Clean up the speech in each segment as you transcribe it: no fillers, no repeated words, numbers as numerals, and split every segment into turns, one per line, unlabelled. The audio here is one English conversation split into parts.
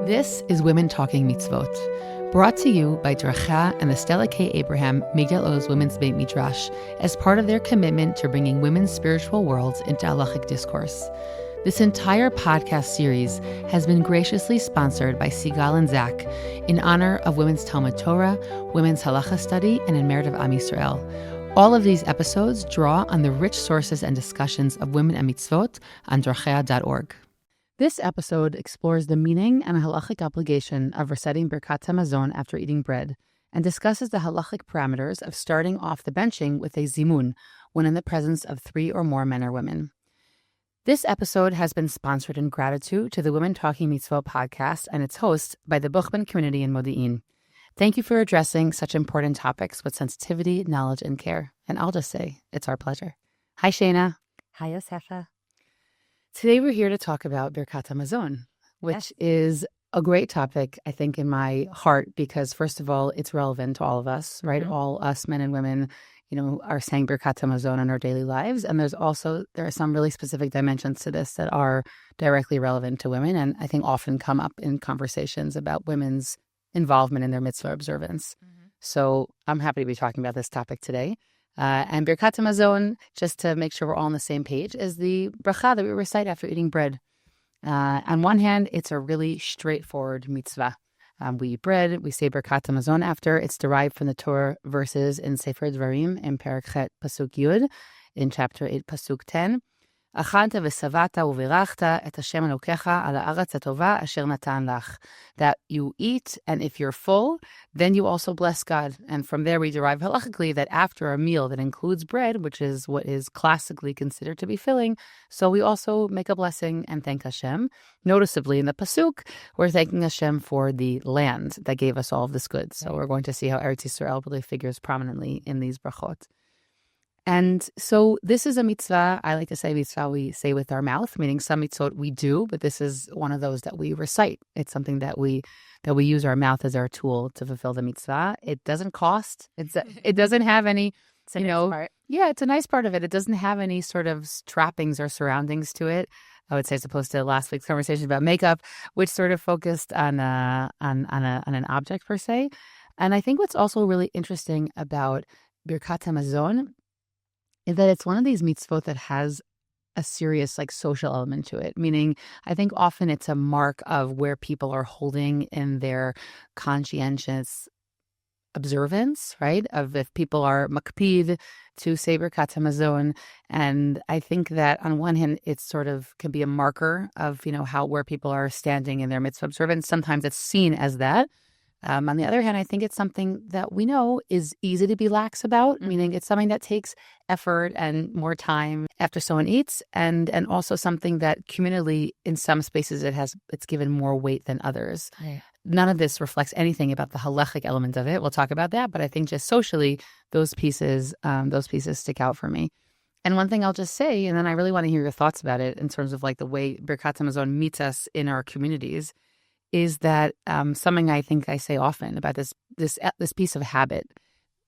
This is Women Talking Mitzvot, brought to you by Deracheha and the Stella K. Abraham Migdal Oz Women's Beit Midrash as part of their commitment to bringing women's spiritual worlds into halachic discourse. This entire podcast series has been graciously sponsored by Sigal and Zach in honor of Women's Talmud Torah, Women's Halacha Study, and in merit of Am Yisrael. All of these episodes draw on the rich sources and discussions of women and mitzvot on Deracheha.org. This episode explores the meaning and halachic obligation of reciting Birkat ha-mazon after eating bread, and discusses the halachic parameters of starting off the benching with a Zimmun when in the presence of 3 or more men or women. This episode has been sponsored in gratitude to the Women Talking Mitzvot podcast and its host by the Buchman community in Modi'in. Thank you for addressing such important topics with sensitivity, knowledge, and care. And I'll just say, it's our pleasure. Hi, Shayna.
Hi, Yosefa.
Today we're here to talk about Birkat ha-mazon, which is a great topic, I think, in my heart, because first of all, it's relevant to all of us, right? Mm-hmm. All us men and women, are saying Birkat ha-mazon in our daily lives. And there are some really specific dimensions to this that are directly relevant to women, and I think often come up in conversations about women's involvement in their mitzvah observance. Mm-hmm. So I'm happy to be talking about this topic today. And Birkat ha-mazon, just to make sure we're all on the same page, is the bracha that we recite after eating bread. On one hand, it's a really straightforward mitzvah. We eat bread, we say Birkat ha-mazon after. It's derived from the Torah verses in Sefer Dvarim in Perek Chet Pasuk Yud, in chapter 8 Pasuk 10. Achanta v'savata u'virachta et Hashem Elokecha al ha'aretz hatova asher natan lach. That you eat, and if you're full, then you also bless God. And from there we derive halachically that after a meal that includes bread, which is what is classically considered to be filling, so we also make a blessing and thank Hashem. Noticeably in the Pasuk, we're thanking Hashem for the land that gave us all of this good. So we're going to see how Eretz Yisrael really figures prominently in these brachot. And so this is a mitzvah, I like to say mitzvah we say with our mouth, meaning some mitzvot we do, but this is one of those that we recite. It's something that we use our mouth as our tool to fulfill the mitzvah. It doesn't cost. It doesn't have any,
nice part.
Yeah, it's a nice part of it. It doesn't have any sort of trappings or surroundings to it. I would say, as opposed to last week's conversation about makeup, which sort of focused on an object per se. And I think what's also really interesting about Birkat ha-mazon is that it's one of these mitzvot that has a serious social element to it. Meaning, I think often it's a mark of where people are holding in their conscientious observance, right? Of if people are makpid to say Birkat ha-mazon. And I think that on one hand, it sort of can be a marker of, where people are standing in their mitzvah observance. Sometimes it's seen as that. On the other hand, I think it's something that we know is easy to be lax about, meaning it's something that takes effort and more time after someone eats, and also something that communally in some spaces it's given more weight than others.
Yeah.
None of this reflects anything about the halachic element of it. We'll talk about that, but I think just socially, those pieces stick out for me. And one thing I'll just say, and then I really want to hear your thoughts about it in terms of the way Birkat ha-mazon meets us in our communities, is that something I think I say often about this piece of habit.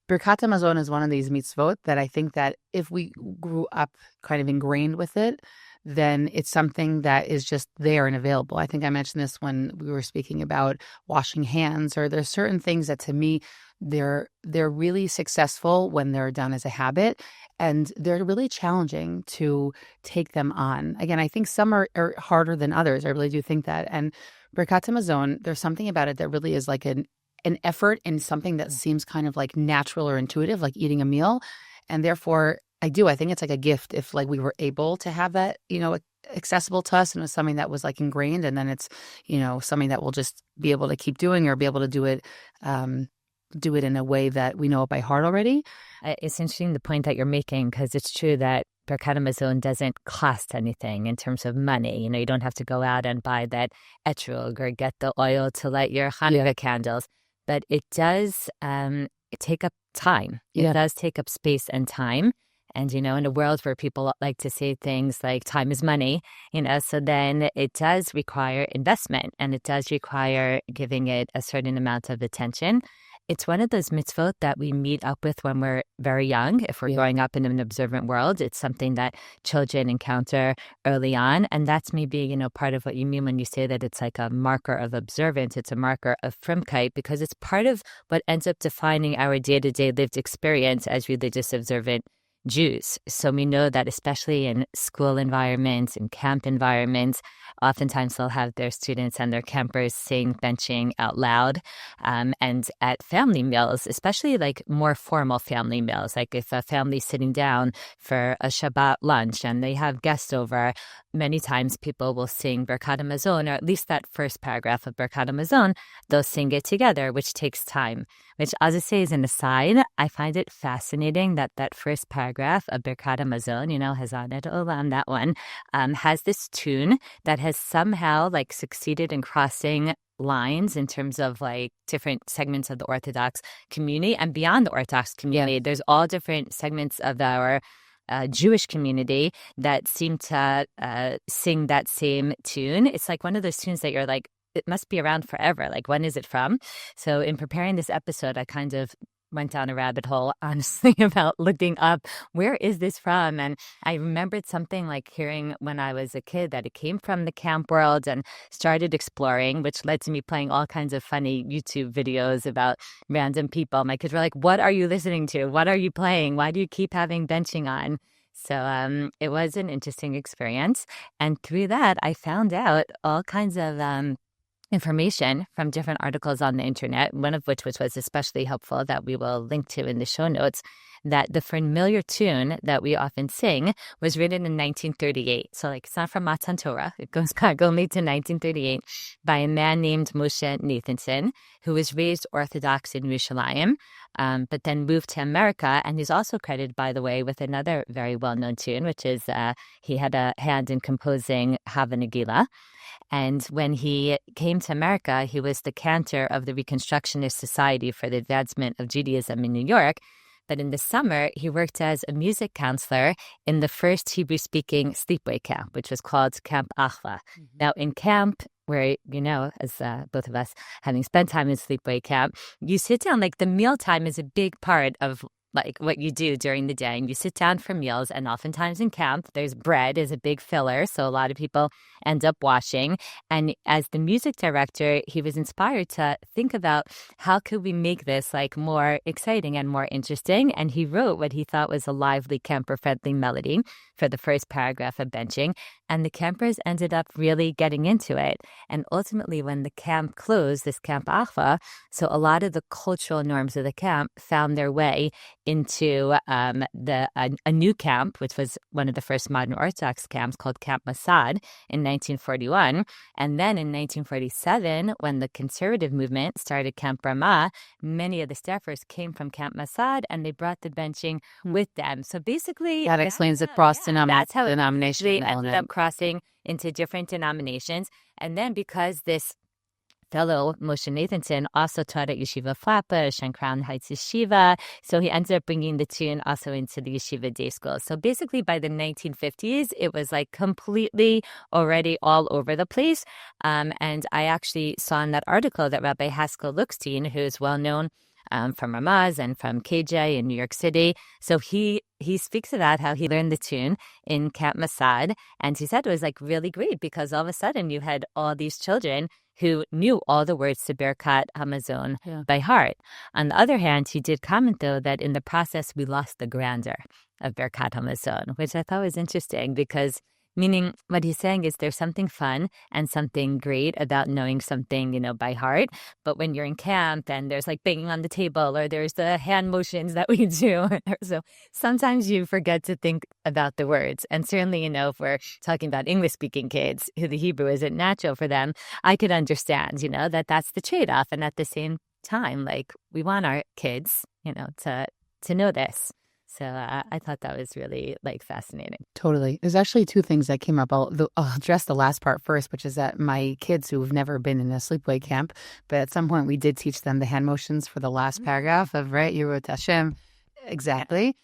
Birkat ha-mazon is one of these mitzvot that I think that if we grew up kind of ingrained with it, then it's something that is just there and available. I think I mentioned this when we were speaking about washing hands, or there's certain things that to me, they're really successful when they're done as a habit, and they're really challenging to take them on. Again, I think some are harder than others. I really do think that. And Birkat ha-mazon, there's something about it that really is like an effort in something that seems kind of natural or intuitive, like eating a meal. And therefore, I think it's like a gift if we were able to have that, accessible to us, and it was something that was ingrained, and then it's, something that we'll just be able to keep doing, or be able to do it in a way that we know it by heart already.
It's interesting the point that you're making, because it's true that Birkat ha-mazon doesn't cost anything in terms of money. You don't have to go out and buy that etrog or get the oil to light your Hanukkah candles. But it does take up time. It does take up space and time. And, in a world where people like to say things like time is money, so then it does require investment, and it does require giving it a certain amount of attention. it's one of those mitzvot that we meet up with when we're very young. If we're growing up in an observant world, it's something that children encounter early on. And that's maybe, part of what you mean when you say that it's like a marker of observance. It's a marker of frumkeit, because it's part of what ends up defining our day-to-day lived experience as religious observant Jews. So we know that especially in school environments, in camp environments, oftentimes they'll have their students and their campers sing benching out loud. And at family meals, especially like more formal family meals, like if a family's sitting down for a Shabbat lunch and they have guests over, many times people will sing Birkat ha-mazon, or at least that first paragraph of Birkat ha-mazon, they'll sing it together, which takes time. Which, as I say, as an aside, I find it fascinating that that first paragraph of Birkat ha-mazon, Hazan et Olam, that one, has this tune that has somehow like succeeded in crossing lines in terms of like different segments of the Orthodox community and beyond the Orthodox community. Yeah. There's all different segments of our Jewish community that seem to sing that same tune. It's like one of those tunes that you're like, it must be around forever. Like, when is it from? So in preparing this episode, I kind of went down a rabbit hole, honestly, about looking up, where is this from? And I remembered something like hearing when I was a kid that it came from the camp world, and started exploring, which led to me playing all kinds of funny YouTube videos about random people. My kids were like, what are you listening to? What are you playing? Why do you keep having benching on? So it was an interesting experience. And through that, I found out all kinds of information from different articles on the internet, one of which was especially helpful that we will link to in the show notes, that the familiar tune that we often sing was written in 1938. So like, it's not from Matan Torah. It goes back only to 1938 by a man named Moshe Nathanson, who was raised Orthodox in Yerushalayim, but then moved to America. And he's also credited, by the way, with another very well-known tune, which is he had a hand in composing Hava Nagila. And when he came to America, he was the cantor of the Reconstructionist Society for the Advancement of Judaism in New York. But in the summer, he worked as a music counselor in the first Hebrew-speaking sleepaway camp, which was called Camp Achva. Mm-hmm. Now, in camp, where, as both of us having spent time in sleepaway camp, you sit down, like the mealtime is a big part of like what you do during the day, and you sit down for meals. And oftentimes in camp, there's bread as a big filler. So a lot of people end up washing. And as the music director, he was inspired to think about how could we make this like more exciting and more interesting. And he wrote what he thought was a lively camper-friendly melody for the first paragraph of benching. And the campers ended up really getting into it. And ultimately, when the camp closed, this Camp Achva, so a lot of the cultural norms of the camp found their way into a new camp, which was one of the first modern Orthodox camps called Camp Masad in 1941. And then in 1947, when the conservative movement started Camp Ramah, many of the staffers came from Camp Masad, and they brought the benching with them. So basically,
that explains the cross-denomination.
That's how it ended up crossing into different denominations. And then because this fellow Moshe Nathanson also taught at Yeshiva Flatbush and Crown Heights Yeshiva, so he ended up bringing the tune also into the Yeshiva day school. So basically by the 1950s, it was like completely already all over the place. And I actually saw in that article that Rabbi Haskell Lookstein, who's well known from Ramaz and from KJ in New York City. So he speaks about how he learned the tune in Camp Masad. And he said it was like really great because all of a sudden you had all these children who knew all the words to Birkat ha-mazon by heart. On the other hand, he did comment, though, that in the process we lost the grandeur of Birkat ha-mazon, which I thought was interesting because meaning what he's saying is there's something fun and something great about knowing something, by heart. But when you're in camp and there's like banging on the table or there's the hand motions that we do, so sometimes you forget to think about the words. And certainly, if we're talking about English-speaking kids who the Hebrew isn't natural for them, I could understand, that that's the trade-off. And at the same time, like we want our kids, to know this. So I thought that was really fascinating.
Totally. There's actually two things that came up. I'll address the last part first, which is that my kids who've never been in a sleepaway camp, but at some point we did teach them the hand motions for the last paragraph of, right, Yerut Hashem. Exactly.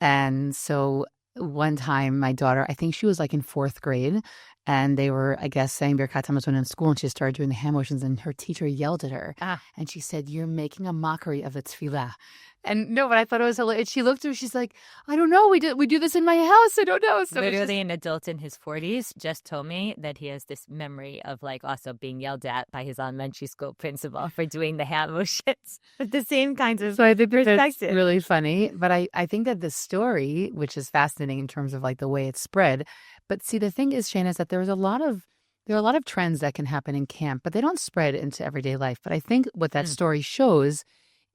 And so one time my daughter, I think she was like in fourth grade, and they were, I guess, saying Birkat ha-mazon in school, and she started doing the hand motions, and her teacher yelled at her, and she said, "You're making a mockery of the tefillah." And no, but I thought it was hilarious. She looked at her, she's like, "I don't know. We do this in my house. I don't know." So
literally, an adult in his 40s just told me that he has this memory of like also being yelled at by his elementary school principal for doing the hand motions. The same kinds of
so I think
perspective.
that's really funny. But I think that the story, which is fascinating in terms of like the way it's spread. But see, the thing is, Shane, is that there are a lot of trends that can happen in camp, but they don't spread into everyday life. But I think what that story shows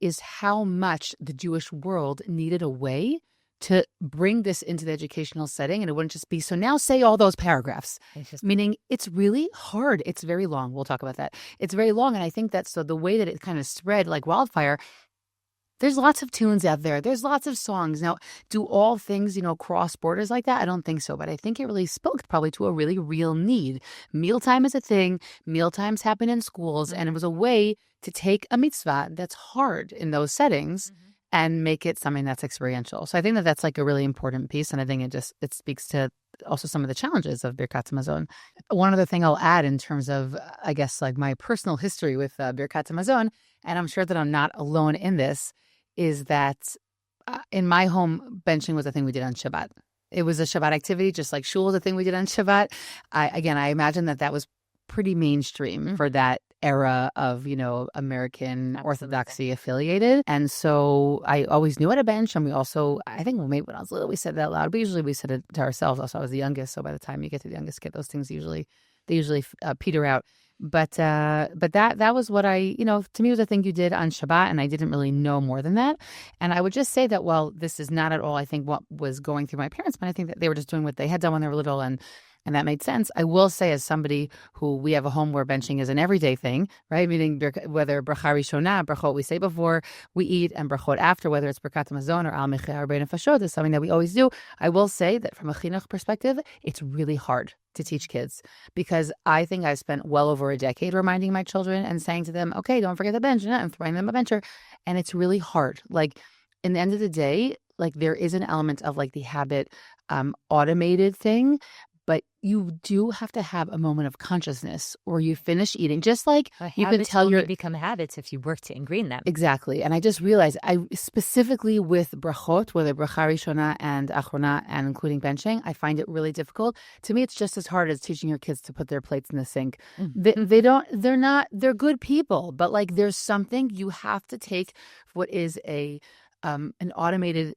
is how much the Jewish world needed a way to bring this into the educational setting, and it wouldn't just be, so now say all those paragraphs, meaning it's really hard. It's very long. We'll talk about that. It's very long, and I think that so the way that it kind of spread like wildfire, there's lots of tunes out there. There's lots of songs. Now, do all things, cross borders like that? I don't think so. But I think it really spoke probably to a really real need. Mealtime is a thing. Mealtimes happen in schools. And it was a way to take a mitzvah that's hard in those settings and make it something that's experiential. So I think that that's like a really important piece. And I think it speaks to also some of the challenges of Birkat ha-mazon. One other thing I'll add in terms of, I guess, like my personal history with Birkat ha-mazon, and I'm sure that I'm not alone in this, is that in my home, benching was a thing we did on Shabbat. It was a Shabbat activity, just like shul was a thing we did on Shabbat. I imagine that was pretty mainstream for that era of, American Orthodoxy affiliated. And so I always knew how to bench. And we also, I think maybe when I was little, we said that out loud, but usually we said it to ourselves. Also, I was the youngest. So by the time you get to the youngest kid, those things usually peter out. But that was what to me was a thing you did on Shabbat, and I didn't really know more than that. And I would just say that, well, this is not at all, I think, what was going through my parents' mind. I think that they were just doing what they had done when they were little, and that made sense. I will say, as somebody who we have a home where benching is an everyday thing, right? Meaning whether bracha rishona, brachot we say before we eat, and brachot after, whether it's Birkat ha-mazon or al mechia or bein nefashot, is something that we always do. I will say that from a chinuch perspective, it's really hard to teach kids, because I think I've spent well over a decade reminding my children and saying to them, okay, don't forget the bench, and throwing them a bencher. And it's really hard. Like, in the end of the day, like there is an element of like the habit automated thing, but you do have to have a moment of consciousness, or you finish eating. Just like you can tell
you become habits if you work to ingrain them.
Exactly. And I just realized, I specifically with brachot, whether bracha rishona and achrona, and including benching, I find it really difficult. To me, it's just as hard as teaching your kids to put their plates in the sink. They're good people, but like there's something you have to take what is an automated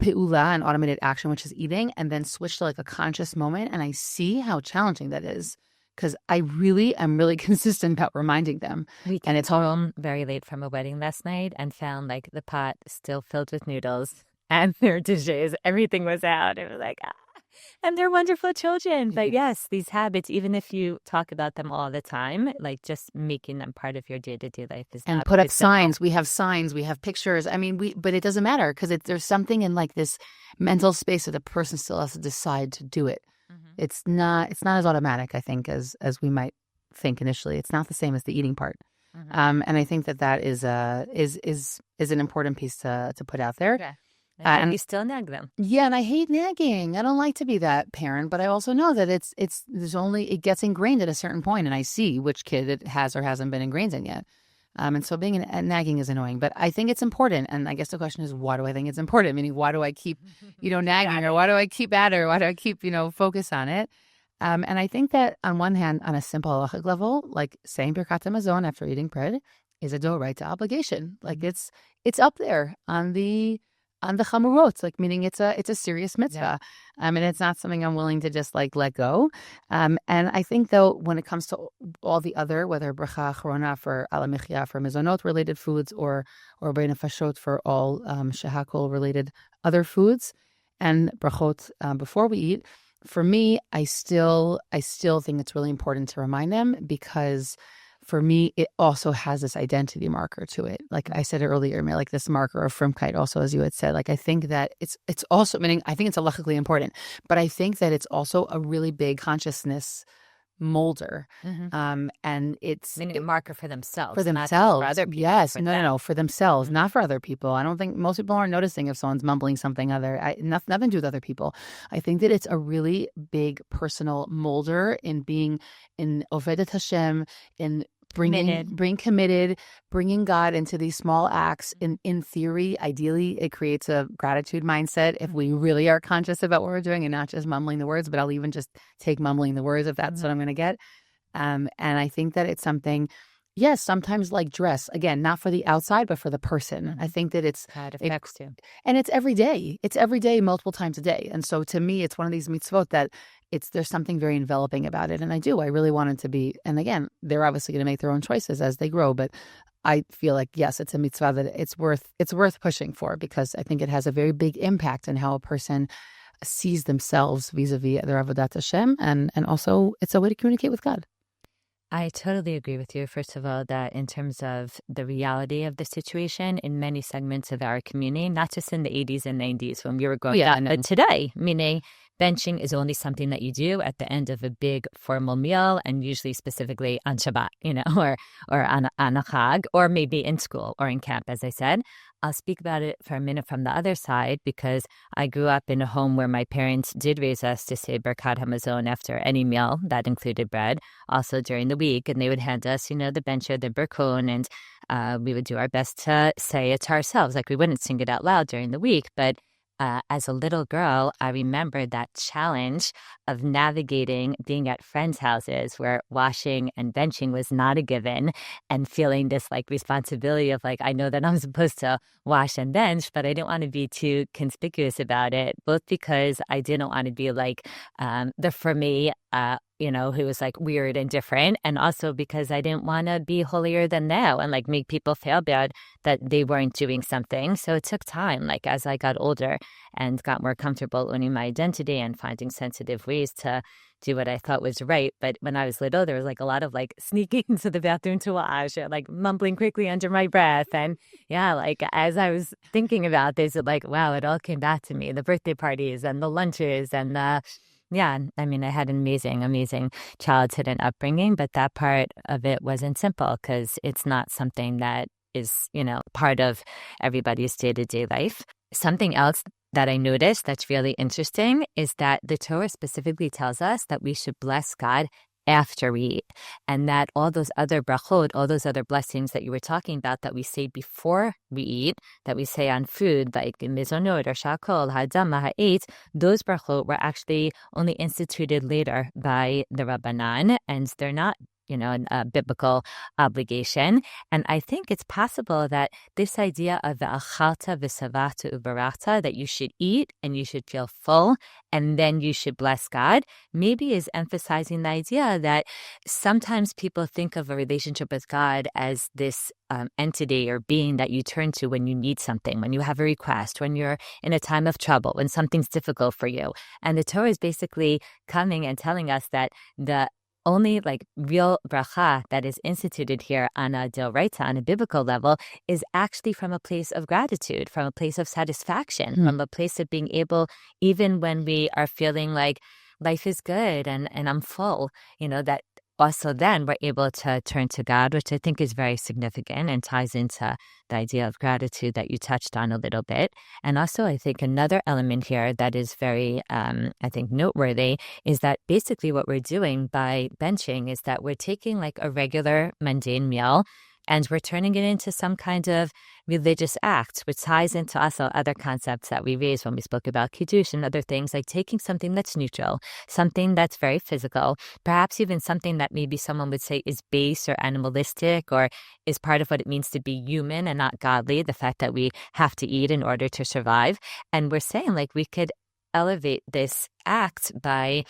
pe'ula, an automated action, which is eating, and then switch to like a conscious moment. And I see how challenging that is, because I really am really consistent about reminding them.
We came home very late from a wedding last night and found like the pot still filled with noodles and their dishes. Everything was out. It was like, and they're wonderful children. But yes, these habits, even if you talk about them all the time, like just making them part of your day-to-day life is
and put up signs. We have signs, we have pictures. I mean, but it doesn't matter, because there's something in like this mental space that the person still has to decide to do it. It's not as automatic, I think, as we might think initially. It's not the same as the eating part. And I think that is an important piece to put out there.
Okay. And you still nag them.
Yeah, and I hate nagging. I don't like to be that parent, but I also know that it gets ingrained at a certain point, and I see which kid it has or hasn't been ingrained in yet. And so being nagging is annoying, but I think it's important. And I guess the question is, why do I think it's important? Meaning, why do I keep, nagging, or why do I keep at it, or why do I keep, focus on it? And I think that on one hand, on a simple halachic level, like saying Birkat ha-mazon after eating bread is a doraita obligation. Like it's up there on the chamurot, like meaning it's a serious mitzvah. And it's not something I'm willing to just like let go. And I think though, when it comes to all the other, whether bracha achrona for ala mechia for mizonot related foods, or bein nefashot for all shehakol related other foods, and brachot before we eat, for me, I still think it's really important to remind them, because for me, it also has this identity marker to it. Like I said earlier, like this marker of frumkeit also, as you had said, like I think that it's also, meaning I think it's halachically important, but I think that it's also a really big consciousness molder.
Mm-hmm.
And it's
Meaning a marker for themselves.
for
Not
themselves.
for other people.
Yes.
For
No,
them.
no, no. For themselves, not for other people. I don't think most people aren't noticing if someone's mumbling something nothing to do with other people. I think that it's a really big personal molder in being in Ovedet Hashem, in being committed, bringing God into these small acts. In theory, ideally, it creates a gratitude mindset if we really are conscious about what we're doing and not just mumbling the words, but I'll even just take mumbling the words if that's what I'm going to get. And I think that it's something, yes, sometimes like dress, again, not for the outside, but for the person. I think that it
affects you.
And it's every day. It's every day, multiple times a day. And so to me, it's one of these mitzvot that there's something very enveloping about it. And I really want it to be, and again, they're obviously going to make their own choices as they grow, but I feel like, yes, it's a mitzvah that it's worth pushing for, because I think it has a very big impact on how a person sees themselves vis-a-vis their avodat Hashem. And also it's a way to communicate with God.
I totally agree with you. First of all, that in terms of the reality of the situation in many segments of our community, not just in the 80s and 90s when we were growing up, but today, meaning benching is only something that you do at the end of a big formal meal, and usually specifically on Shabbat, or on a Chag, or maybe in school or in camp, as I said. I'll speak about it for a minute from the other side, because I grew up in a home where my parents did raise us to say Birkat ha-mazon after any meal that included bread, also during the week, and they would hand us, the bencher, the birkon, and we would do our best to say it to ourselves. Like, we wouldn't sing it out loud during the week, but as a little girl, I remember that challenge of navigating being at friends' houses where washing and benching was not a given, and feeling this responsibility of I know that I'm supposed to wash and bench, but I didn't want to be too conspicuous about it, both because I didn't want to be the for me, who was weird and different, and also because I didn't want to be holier than thou and make people feel bad that they weren't doing something. So it took time, as I got older and got more comfortable owning my identity and finding sensitive ways to do what I thought was right. But when I was little, there was a lot of sneaking into the bathroom to wash, or mumbling quickly under my breath. And as I was thinking about this, wow, it all came back to me, the birthday parties and the lunches and yeah, I mean, I had an amazing childhood and upbringing, but that part of it wasn't simple, because it's not something that is, part of everybody's day-to-day life. Something else that I noticed that's really interesting is that the Torah specifically tells us that we should bless God after we eat, and that all those other brachot, all those other blessings that you were talking about that we say before we eat, that we say on food, like mizonot or shakol, hadam, ha'et, those brachot were actually only instituted later by the Rabbanan, and they're not a biblical obligation. And I think it's possible that this idea of the achalta v'savata ubarachta, that you should eat and you should feel full and then you should bless God, maybe is emphasizing the idea that sometimes people think of a relationship with God as this entity or being that you turn to when you need something, when you have a request, when you're in a time of trouble, when something's difficult for you. And the Torah is basically coming and telling us that the only real bracha that is instituted here on a Deracheha, on a biblical level, is actually from a place of gratitude, from a place of satisfaction, from a place of being able, even when we are feeling like life is good and I'm full, that also then we're able to turn to God, which I think is very significant and ties into the idea of gratitude that you touched on a little bit. And also, I think another element here that is very, noteworthy is that basically what we're doing by benching is that we're taking a regular mundane meal and we're turning it into some kind of religious act, which ties into also other concepts that we raised when we spoke about Kiddush and other things, like taking something that's neutral, something that's very physical, perhaps even something that maybe someone would say is base or animalistic or is part of what it means to be human and not godly, the fact that we have to eat in order to survive. And we're saying we could elevate this act by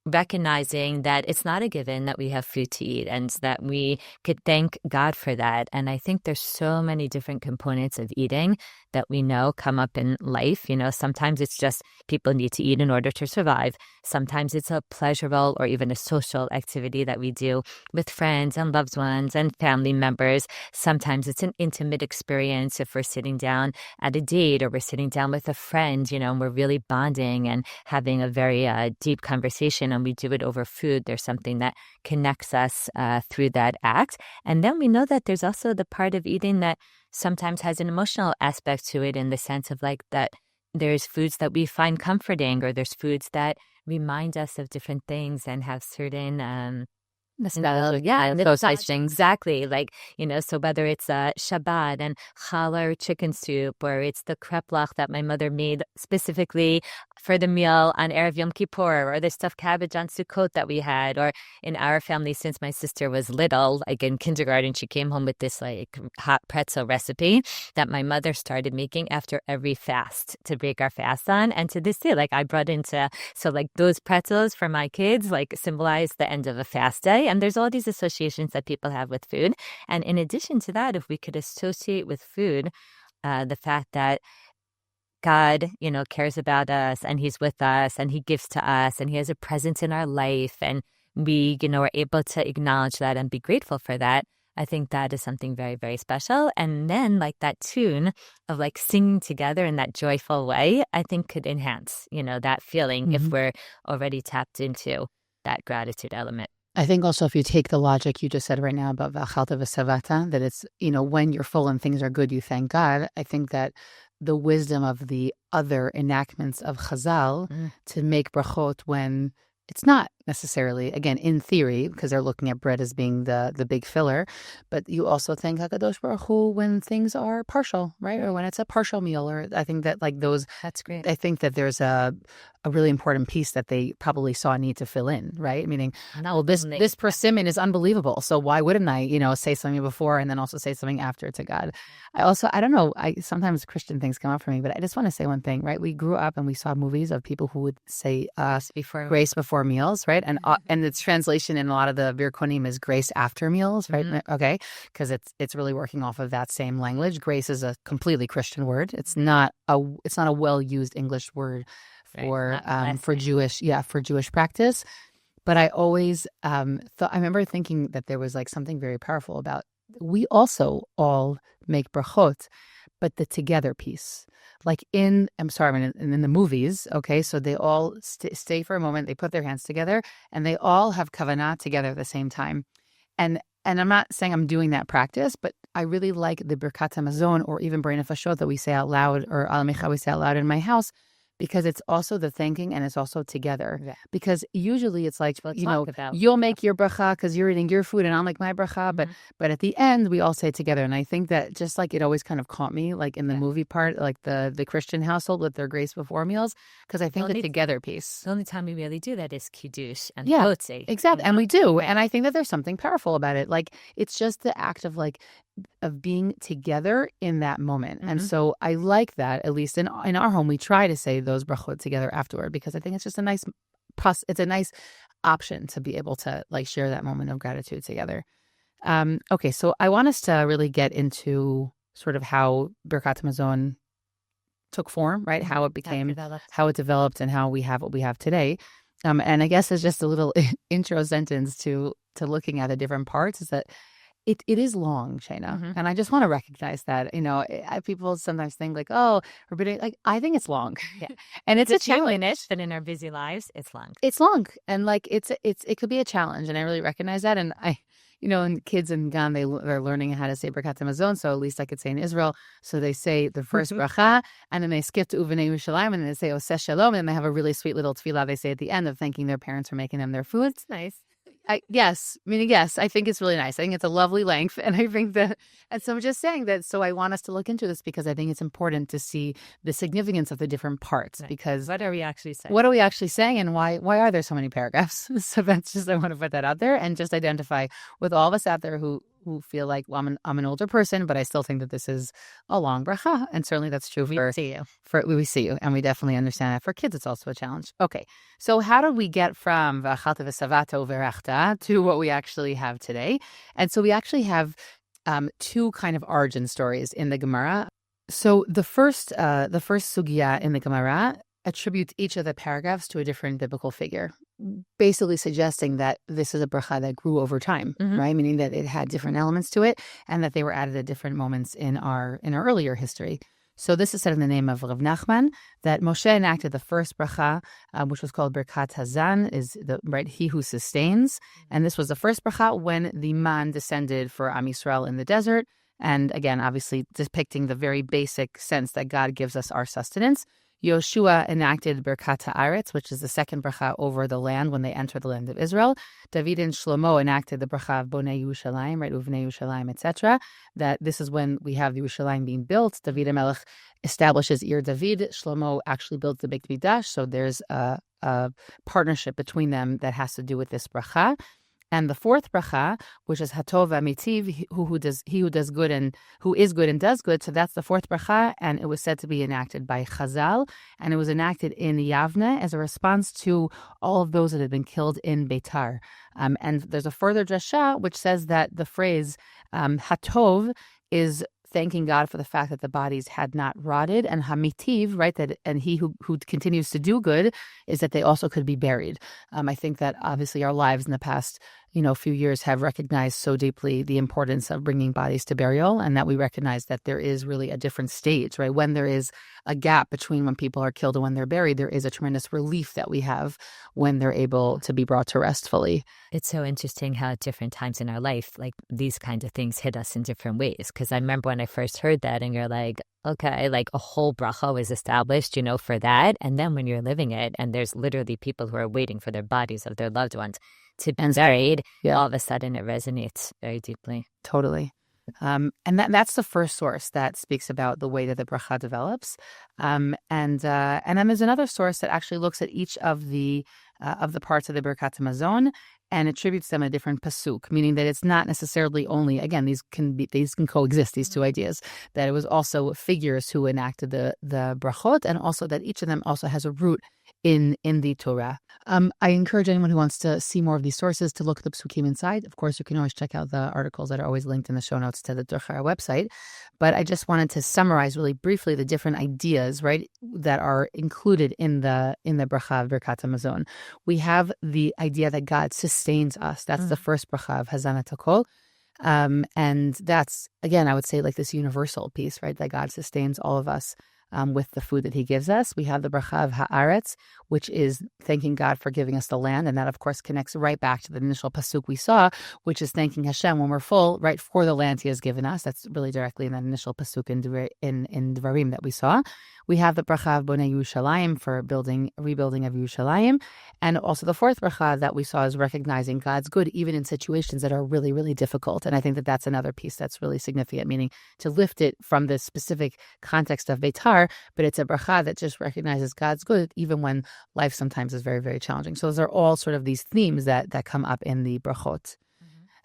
recognizing that it's not a given that we have food to eat and that we could thank God for that. And I think there's so many different components of eating that we know come up in life. Sometimes it's just people need to eat in order to survive. Sometimes it's a pleasurable or even a social activity that we do with friends and loved ones and family members. Sometimes it's an intimate experience if we're sitting down at a date or we're sitting down with a friend, and we're really bonding and having a very deep conversation and we do it over food, there's something that connects us through that act. And then we know that there's also the part of eating that sometimes has an emotional aspect to it, in the sense of like that there's foods that we find comforting, or there's foods that remind us of different things and have certain those nice things. Exactly. Like, so whether it's Shabbat and challah or chicken soup, or it's the kreplach that my mother made specifically for the meal on Erev Yom Kippur, or the stuffed cabbage on Sukkot that we had, or in our family, since my sister was little, like in kindergarten, she came home with this like hot pretzel recipe that my mother started making after every fast to break our fast on. And to this day, like I brought into, so like those pretzels for my kids, like symbolize the end of a fast day. And there's all these associations that people have with food. And in addition to that, if we could associate with food the fact that God, cares about us, and he's with us, and he gives to us, and he has a presence in our life, and we, are able to acknowledge that and be grateful for that, I think that is something very, very special. And then like that tune of like singing together in that joyful way, I think could enhance, that feeling if we're already tapped into that gratitude element.
I think also if you take the logic you just said right now about v'achalta v'savata, that it's, when you're full and things are good, you thank God. I think that the wisdom of the other enactments of Chazal to make brachot when it's not necessarily, again, in theory, because they're looking at bread as being the big filler, but you also thank HaKadosh Baruch Hu when things are partial, right? Or when it's a partial meal, or I think that like those...
That's great.
I think that there's a really important piece that they probably saw a need to fill in, right? Meaning, this persimmon is unbelievable, so why wouldn't I, say something before and then also say something after to God? I don't know, sometimes Christian things come up for me, but I just want to say one thing, right? We grew up and we saw movies of people who would say grace before meals, right? And its translation in a lot of the Birkonim is grace after meals, right? Okay, because it's really working off of that same language. Grace is a completely Christian word. It's not a well used English word for Jewish practice. But I always I remember thinking that there was like something very powerful about, we also all make brachot, but the together piece. Like in the movies, okay, so they all stay for a moment, they put their hands together, and they all have kavanah together at the same time. And I'm not saying I'm doing that practice, but I really like the Birkat ha-mazon, or even B'nai Nefashot that we say out loud, or Al Micha we say out loud in my house, because it's also the thanking and it's also together. Yeah. Because usually it's like, you'll make your bracha because you're eating your food and I'll make my bracha. But at the end, we all say it together. And I think that just like it always kind of caught me, like in the movie part, like the Christian household with their grace before meals, because I think the together piece.
The only time we really do that is Kiddush and Chotzi.
Exactly. And we do. Right. And I think that there's something powerful about it. Like it's just the act of being together in that moment. And so I like that, at least in our home, we try to say those brachot together afterward, because I think it's just a nice option to be able to like share that moment of gratitude together. Okay, so I want us to really get into sort of how Birkat ha-mazon took form, right? How it became, how it developed, and how we have what we have today. And I guess it's just a little intro sentence to looking at the different parts, is that it is long, Shayna. And I just want to recognize that, people sometimes think like, oh, I think it's long. Yeah. And it's a challenge.
But in our busy lives, it's long.
It's long. And like, it could be a challenge. And I really recognize that. And and kids in Gan, they're learning how to say Birkat ha-mazon. So at least I could say in Israel. So they say the first bracha, and then they skip to Uvenei Yerushalayim, and then they say Oseh Shalom, and then they have a really sweet little tefillah they say at the end of thanking their parents for making them their food.
It's nice.
Yes, I think it's really nice. I think it's a lovely length. And I think that, and so I'm just saying that, so I want us to look into this because I think it's important to see the significance of the different parts. Right. Because
what are we actually saying?
What are we actually saying, and why are there so many paragraphs? So that's just, I want to put that out there and just identify with all of us out there who feel like, well, I'm an older person, but I still think that this is a long bracha. And certainly that's true
we see
you. And we definitely understand that. For kids, it's also a challenge. Okay. So how did we get from v'achalta v'savata u'verachta to what we actually have today? And so we actually have two kind of origin stories in the Gemara. So the first sugya in the Gemara attributes each of the paragraphs to a different biblical figure, basically suggesting that this is a bracha that grew over time, right? Meaning that it had different elements to it and that they were added at different moments in our earlier history. So this is said in the name of Rav Nachman, that Moshe enacted the first bracha, which was called Birkat Hazan, is the right he who sustains. And this was the first bracha when the man descended for Am Yisrael in the desert. And again, obviously depicting the very basic sense that God gives us our sustenance. Yoshua enacted Birkat Haaretz, which is the second bracha over the land when they enter the land of Israel. David and Shlomo enacted the bracha of Bonei Yerushalayim, right, Uvnei Yerushalayim, etc. That this is when we have the Yerushalayim being built. David HaMelech establishes Ir David. Shlomo actually builds the Beit Mikdash, so there's a partnership between them that has to do with this bracha. And the fourth bracha, which is Hatov Amitiv, he who does good and who is good and does good. So that's the fourth bracha, and it was said to be enacted by Chazal, and it was enacted in Yavne as a response to all of those that had been killed in Beitar. And there's a further drasha which says that the phrase Hatov is thanking God for the fact that the bodies had not rotted, and Hamitiv, right, that and he who continues to do good is that they also could be buried. I think that obviously our lives in the past few years have recognized so deeply the importance of bringing bodies to burial, and that we recognize that there is really a different stage, right? When there is a gap between when people are killed and when they're buried, there is a tremendous relief that we have when they're able to be brought to rest fully.
It's so interesting how at different times in our life, like these kinds of things hit us in different ways. Because I remember when I first heard that and you're like, okay, like a whole bracha was established, for that. And then when you're living it and there's literally people who are waiting for their bodies of their loved ones to be buried, all of a sudden it resonates very deeply.
Totally. And that's the first source that speaks about the way that the bracha develops. And then there's another source that actually looks at each of the parts of the Birkat ha-mazon and attributes them a different pasuk, meaning that it's not necessarily only, again, these can coexist, these two ideas, that it was also figures who enacted the brachot, and also that each of them also has a root in the Torah. I encourage anyone who wants to see more of these sources to look at the psukim inside. Of course, you can always check out the articles that are always linked in the show notes to the Deracheha website. But I just wanted to summarize really briefly the different ideas, right, that are included in the bracha of Birkat ha-mazon. We have the idea that God sustains us. That's the first bracha of Hazanat HaKol. And that's, again, I would say like this universal piece, right, that God sustains all of us with the food that he gives us. We have the bracha of haaretz, which is thanking God for giving us the land. And that, of course, connects right back to the initial pasuk we saw, which is thanking Hashem when we're full, right, for the land he has given us. That's really directly in that initial pasuk in Devarim that we saw. We have the bracha of Bonei Yerushalayim for rebuilding of Yerushalayim. And also the fourth bracha that we saw is recognizing God's good even in situations that are really, really difficult. And I think that that's another piece that's really significant, meaning to lift it from the specific context of Beitar, but it's a bracha that just recognizes God's good even when life sometimes is very, very challenging. So those are all sort of these themes that come up in the brachot.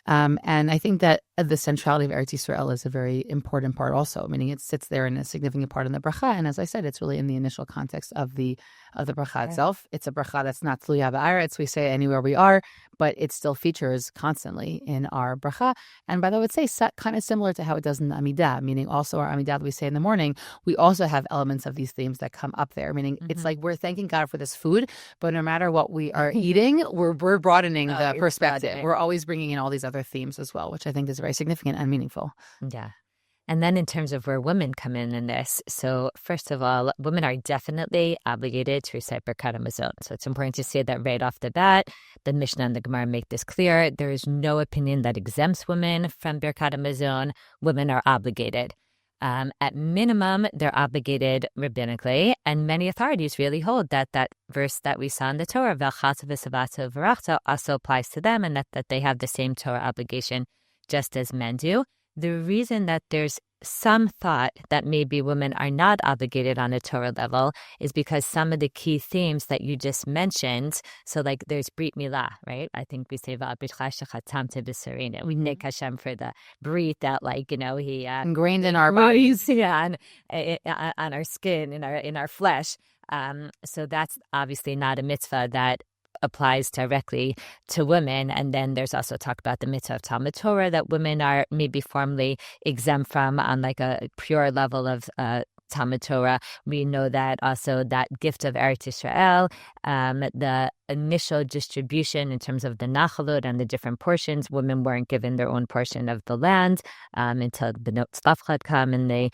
And I think that the centrality of Eretz Yisrael is a very important part also, meaning it sits there in a significant part in the bracha. And as I said, it's really in the initial context of the bracha itself. It's a bracha that's not tluya ba'aretz, we say anywhere we are, but it still features constantly in our bracha. And by the way, I would say kind of similar to how it does in the Amidah, meaning also our Amidah that we say in the morning, we also have elements of these themes that come up there, meaning it's like we're thanking God for this food, but no matter what we are eating, we're broadening the perspective. We're always bringing in all these other themes as well, which I think is very significant and meaningful.
Yeah. And then in terms of where women come in this, so first of all, women are definitely obligated to recite Birkat ha-mazon. So it's important to say that right off the bat. The Mishnah and the Gemara make this clear. There is no opinion that exempts women from Birkat ha-mazon. Women are obligated. At minimum, they're obligated rabbinically, and many authorities really hold that verse that we saw in the Torah, V'alchata v'savata v'rachta, also applies to them, and that they have the same Torah obligation just as men do. The reason that there's some thought that maybe women are not obligated on a Torah level is because some of the key themes that you just mentioned, so like there's Brit Milah, right? I think we say we nick Hashem for the Brit that he
ingrained in our bodies,
on our skin, in our flesh. So that's obviously not a mitzvah that applies directly to women. And then there's also talk about the mitzvah of Talmud Torah that women are maybe formally exempt from on like a pure level of Talmud Torah. We know that also that gift of Eretz Yisrael, the initial distribution in terms of the nachalot and the different portions. Women weren't given their own portion of the land until the notes Tzlafchad come and they,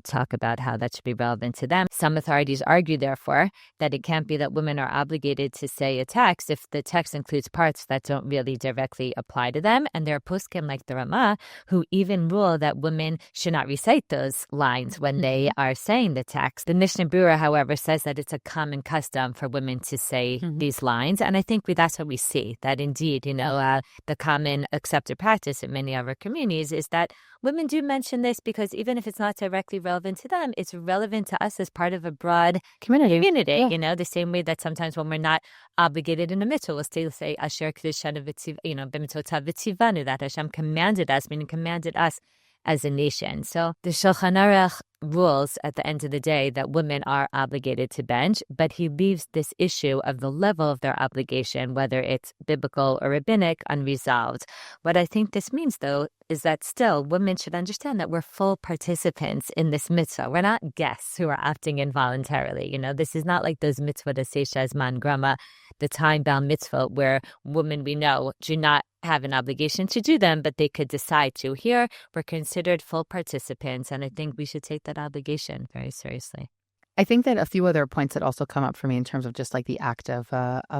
talk about how that should be relevant to them. Some authorities argue, therefore, that it can't be that women are obligated to say a text if the text includes parts that don't really directly apply to them. And there are poskim like the Ramah who even rule that women should not recite those lines when they are saying the text. The Mishnah Berurah, however, says that it's a common custom for women to say these lines. And I think that's what we see, that indeed, the common accepted practice in many of our communities is that women do mention this because even if it's not directly relevant to them, it's relevant to us as part of a broad community. Yeah. The same way that sometimes when we're not obligated in a mitzvah, we'll still say, Asher Kedishanu b'mitzvotav v'tzivanu, that Hashem commanded us, meaning commanded us as a nation. So the Shulchan Aruch rules at the end of the day that women are obligated to bench, but he leaves this issue of the level of their obligation, whether it's biblical or rabbinic, unresolved. What I think this means, though, is that still women should understand that we're full participants in this mitzvah. We're not guests who are opting in voluntarily. This is not like those mitzvot as man grama, the time-bound mitzvah where women we know do not have an obligation to do them, but they could decide to. Here, we're considered full participants, and I think we should take that obligation very seriously.
I think that a few other points that also come up for me in terms of just like the act of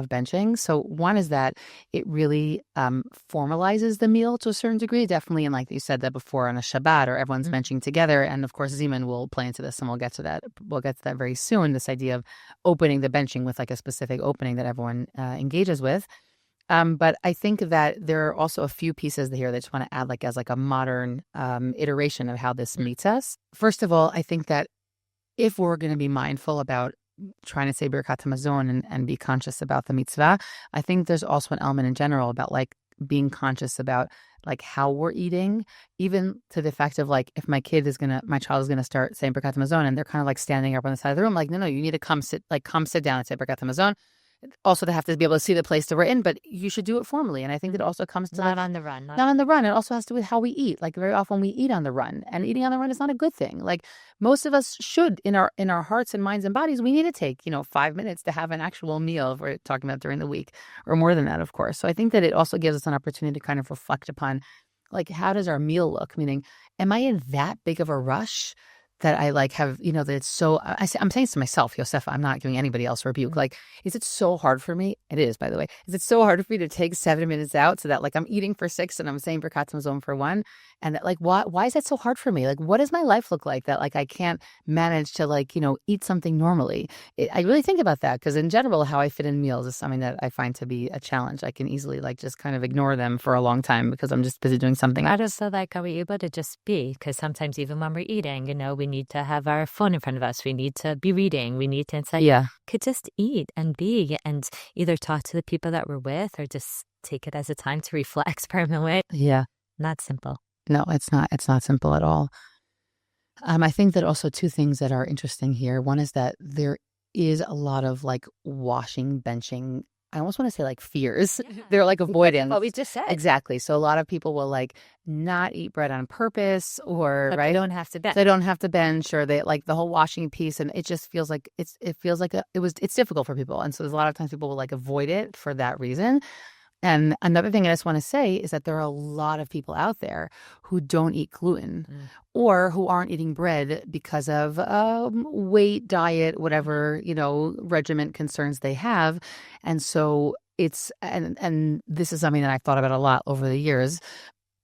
benching. So one is that it really formalizes the meal to a certain degree, definitely. And like you said that before on a Shabbat or everyone's benching together. And of course, Zimmun will play into this and we'll get to that. We'll get to that very soon. This idea of opening the benching with like a specific opening that everyone engages with. But I think that there are also a few pieces here that I just want to add like as like a modern iteration of how this meets us. First of all, I think that if we're going to be mindful about trying to say Birkat ha-mazon and be conscious about the mitzvah, I think there's also an element in general about like being conscious about like how we're eating, even to the fact of like if my child is gonna start saying Birkat ha-mazon and they're kind of like standing up on the side of the room, like no, you need to come sit down and say Birkat ha-mazon. Also, they have to be able to see the place that we're in, but you should do it formally. And I think it also comes to
not on the run.
Not on the run. It also has to do with how we eat. Like very often we eat on the run, and eating on the run is not a good thing. Like most of us should, in our hearts and minds and bodies, we need to take 5 minutes to have an actual meal if we're talking about during the week, or more than that, of course. So I think that it also gives us an opportunity to kind of reflect upon, like, how does our meal look? Meaning, am I in that big of a rush that I like have, that it's so, I'm saying this to myself, Yosefa, I'm not giving anybody else a rebuke. Like, is it so hard for me? It is, by the way. Is it so hard for me to take 7 minutes out so that like I'm eating for 6 and I'm saying Birkat ha-mazon for 1? And that, like, why is that so hard for me? Like, what does my life look like that like I can't manage to like, eat something normally? I really think about that because in general, how I fit in meals is something that I find to be a challenge. I can easily like just kind of ignore them for a long time because I'm just busy doing something.
I just feel like are we able to just be? Because sometimes even when we're eating, we need to have our phone in front of us. We need to be reading. We need to, it's like, could just eat and be and either talk to the people that we're with or just take it as a time to reflect for a moment.
Yeah.
Not simple.
No, it's not. It's not simple at all. I think that also two things that are interesting here. One is that there is a lot of like washing, benching. I almost want to say like fears. Yeah. They're like avoidance.
What we just said.
Exactly. So a lot of people will like not eat bread on purpose or
but
right.
They don't have to bench.
They don't have to bench or they like the whole washing piece. And it just feels like it's difficult for people. And so there's a lot of times people will like avoid it for that reason. And another thing I just want to say is that there are a lot of people out there who don't eat gluten or who aren't eating bread because of weight, diet, whatever, regiment concerns they have. And so it's, and this is something that I've thought about a lot over the years,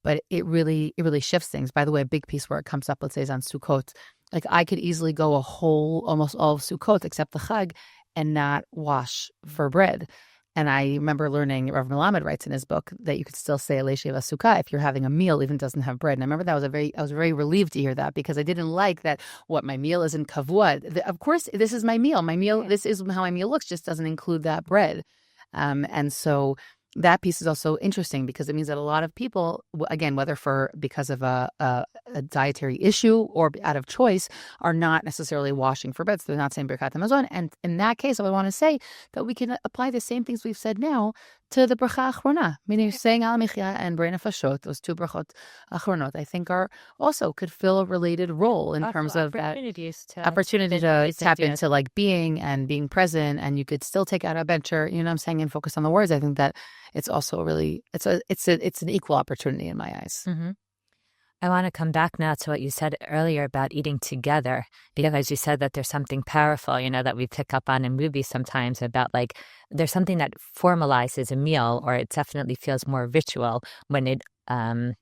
but it really shifts things. By the way, a big piece where it comes up, let's say, is on Sukkot. Like I could easily go almost all of Sukkot except the Chag and not wash for bread. And I remember learning, Rav Melamed writes in his book that you could still say Alei Sukkah if you're having a meal, even doesn't have bread. And I remember I was very relieved to hear that because I didn't like that what my meal isn't kavua. Of course, this is my meal. This is how my meal looks, just doesn't include that bread. And so that piece is also interesting because it means that a lot of people, again, whether because of a dietary issue or out of choice, are not necessarily washing for beds. They're not saying Birkat ha-mazon. And in that case, I would want to say that we can apply the same things we've said now to the bracha achrona, meaning saying al michya and brei nefashot, those two brachot achronot, I think are also could fill a related role in terms of that opportunity to tap into like being and being present. And you could still take out a bencher, you know what I'm saying, and focus on the words. I think that it's also really, it's an equal opportunity in my eyes.
Mm-hmm. I want to come back now to what you said earlier about eating together, because you said that there's something powerful, that we pick up on in movies sometimes about like there's something that formalizes a meal, or it definitely feels more ritual when it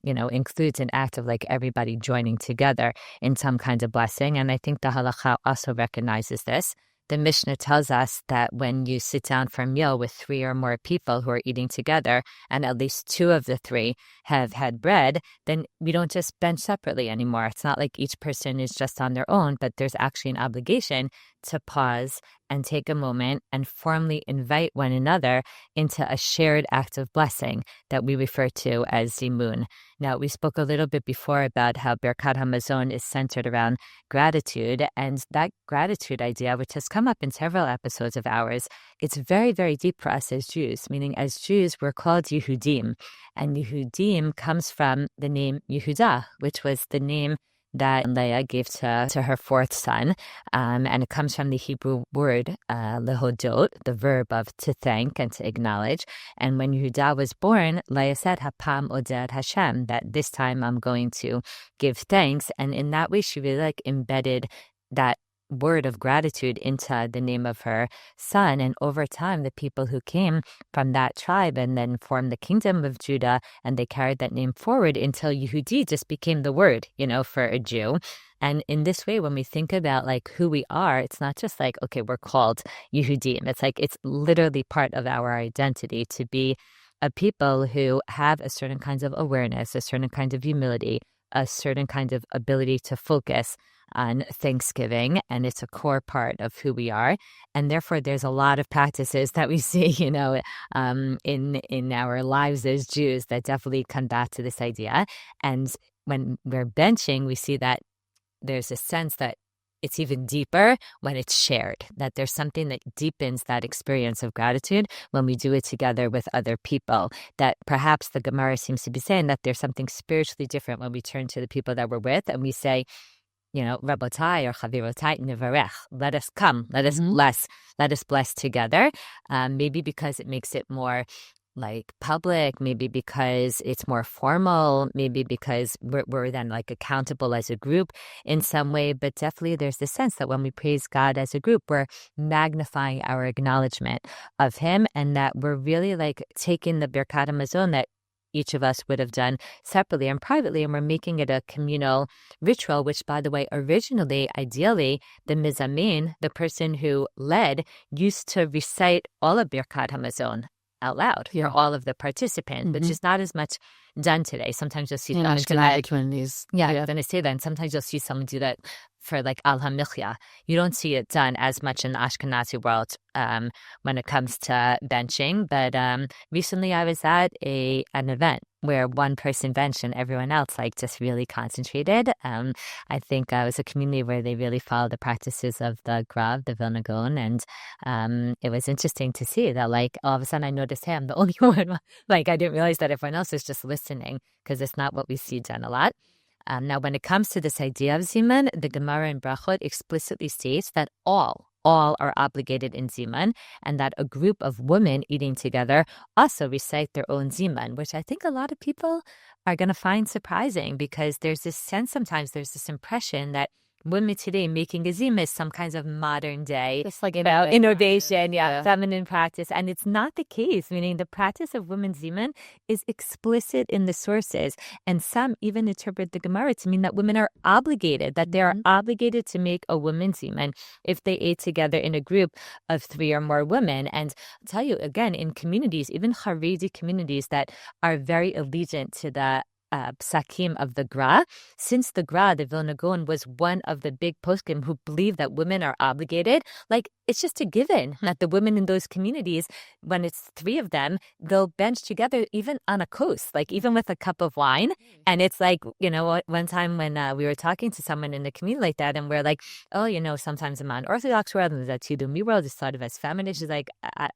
includes an act of like everybody joining together in some kind of blessing. And I think the halacha also recognizes this. The Mishnah tells us that when you sit down for a meal with 3 or more people who are eating together, and at least 2 of the 3 have had bread, then we don't just bench separately anymore. It's not like each person is just on their own, but there's actually an obligation to pause and take a moment and formally invite one another into a shared act of blessing that we refer to as Zimmun. Now, we spoke a little bit before about how Birkat ha-mazon is centered around gratitude, and that gratitude idea, which has come up in several episodes of ours, it's very, very deep for us as Jews, meaning as Jews, we're called Yehudim, and Yehudim comes from the name Yehuda, which was the name that Leah gave to her 4th son, and it comes from the Hebrew word lehodot, the verb of to thank and to acknowledge. And when Yehuda was born, Leah said, "Hapam oded Hashem," that this time I'm going to give thanks. And in that way, she really like embedded that word of gratitude into the name of her son. And over time, the people who came from that tribe and then formed the kingdom of Judah, and they carried that name forward until Yehudi just became the word, for a Jew. And in this way, when we think about like who we are, it's not just like, okay, we're called Yehudim. It's like, it's literally part of our identity to be a people who have a certain kind of awareness, a certain kind of humility, a certain kind of ability to focus on Thanksgiving, and it's a core part of who we are. And therefore, there's a lot of practices that we see, in our lives as Jews that definitely come back to this idea. And when we're benching, we see that there's a sense that it's even deeper when it's shared, that there's something that deepens that experience of gratitude when we do it together with other people, that perhaps the Gemara seems to be saying that there's something spiritually different when we turn to the people that we're with and we say, Rabotai or Chavirotai Nivarech, let us come, let us bless together. Maybe because it makes it more like public, maybe because it's more formal, maybe because we're then like accountable as a group in some way. But definitely there's this sense that when we praise God as a group, we're magnifying our acknowledgement of him, and that we're really like taking the Birkat ha-mazon that each of us would have done separately and privately, and we're making it a communal ritual, which, by the way, originally, ideally, the mizamin, the person who led, used to recite all of Birkat ha-mazon out loud for all of the participants, which is not as much done today. Sometimes you'll see
in Ashkenazi communities.
Yeah, then I say that, and sometimes you'll see someone do that for like al ha-michya. You don't see it done as much in the Ashkenazi world when it comes to benching. But recently I was at an event where one person benched and everyone else like just really concentrated. I think it was a community where they really followed the practices of the Grav, the Vilna Gaon, and it was interesting to see that like all of a sudden I noticed, hey, I'm the only one. Like I didn't realize that everyone else is just listening, because it's not what we see done a lot. Now, when it comes to this idea of Zimmun, the Gemara in Brachot explicitly states that all are obligated in Zimmun, and that a group of women eating together also recite their own Zimmun, which I think a lot of people are going to find surprising, because there's this sense, sometimes there's this impression that women today making a zimmun is some kinds of modern day,
It's like
innovation, feminine practice. And it's not the case, meaning the practice of women's zimmun is explicit in the sources. And some even interpret the Gemara to mean that women are obligated, that they are obligated to make a women's zimmun if they ate together in a group of 3 or more women. And I'll tell you, again, in communities, even Haredi communities that are very allegiant to the psakim of the Gra. Since the Gra, the Vilna Gaon, was one of the big poskim who believe that women are obligated, like it's just a given that the women in those communities, when it's three of them, they'll bench together even on a coast, like even with a cup of wine. And it's like, one time when we were talking to someone in the community like that, and we're like, oh, sometimes in the Orthodox world and the Tudumi world is thought of as feminine. She's like,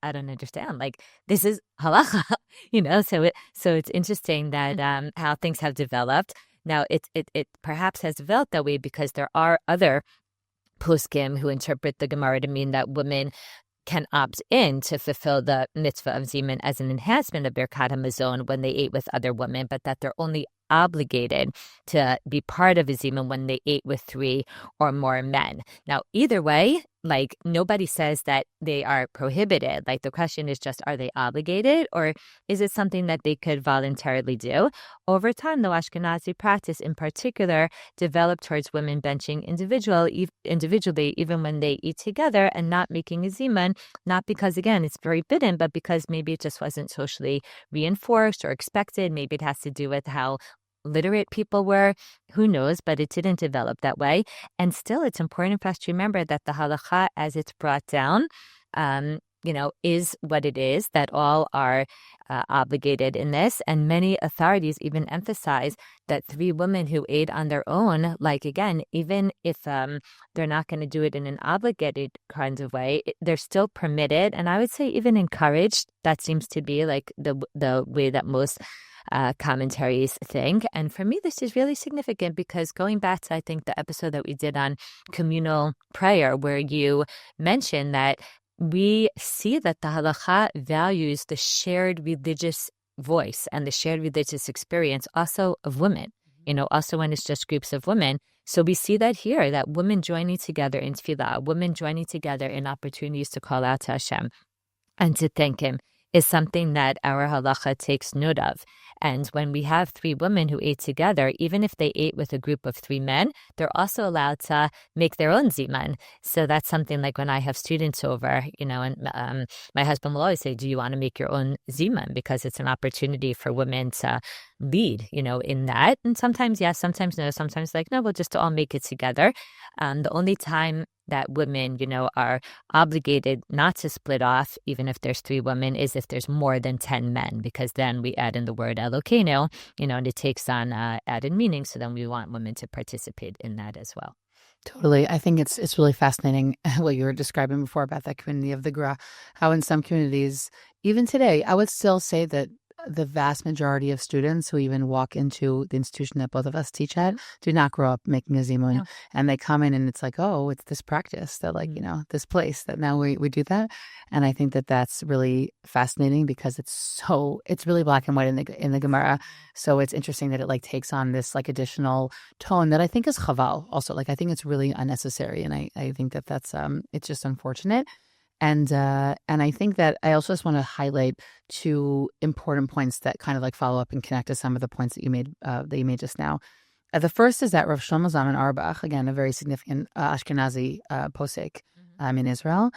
I don't understand. Like, this is halacha, So it's interesting that how things have developed. Now, it perhaps has developed that way because there are other poskim who interpret the Gemara to mean that women can opt in to fulfill the mitzvah of Zimmun as an enhancement of Birkat ha-mazon when they ate with other women, but that they're only obligated to be part of a Zimmun when they ate with three or more men. Now, either way, like nobody says that they are prohibited. Like the question is just, are they obligated, or is it something that they could voluntarily do? Over time, the Ashkenazi practice in particular developed towards women benching individually, even when they eat together, and not making a Zimmun, not because, again, it's very forbidden, but because maybe it just wasn't socially reinforced or expected. Maybe it has to do with how literate people were, who knows, but it didn't develop that way. And still, it's important for us to remember that the halacha, as it's brought down, is what it is, that all are obligated in this. And many authorities even emphasize that three women who ate on their own, like, again, even if they're not going to do it in an obligated kind of way, they're still permitted. And I would say even encouraged. That seems to be like the way that most commentaries think. And for me, this is really significant because going back to, I think, the episode that we did on communal prayer, where you mentioned that we see that the halacha values the shared religious voice and the shared religious experience also of women, also when it's just groups of women. So we see that here, that women joining together in tefillah, women joining together in opportunities to call out to Hashem and to thank Him, is something that our halacha takes note of. And when we have three women who ate together, even if they ate with a group of three men, they're also allowed to make their own zimun. So that's something like when I have students over, and my husband will always say, do you want to make your own zimun? Because it's an opportunity for women to lead, in that. And sometimes yes, sometimes no, sometimes like, no, we'll just all make it together. The only time that women, are obligated not to split off, even if there's three women, is if there's more than 10 men, because then we add in the word Elokeinu, and it takes on added meaning. So then we want women to participate in that as well.
Totally. I think it's really fascinating what you were describing before about that community of the Gra, how in some communities, even today, I would still say that the vast majority of students who even walk into the institution that both of us teach at do not grow up making a Zimmun. No. And they come in and it's like, oh, it's this practice that this place that now we do that. And I think that that's really fascinating because it's really black and white in the Gemara. So it's interesting that it takes on this additional tone that I think is chaval also. I think it's really unnecessary. And I think that that's it's just unfortunate. And I think that I also just want to highlight two important points that kind of follow up and connect to some of the points that you made just now. The first is that Rav Shlomo Zalman Auerbach, again, a very significant Ashkenazi posek in Israel,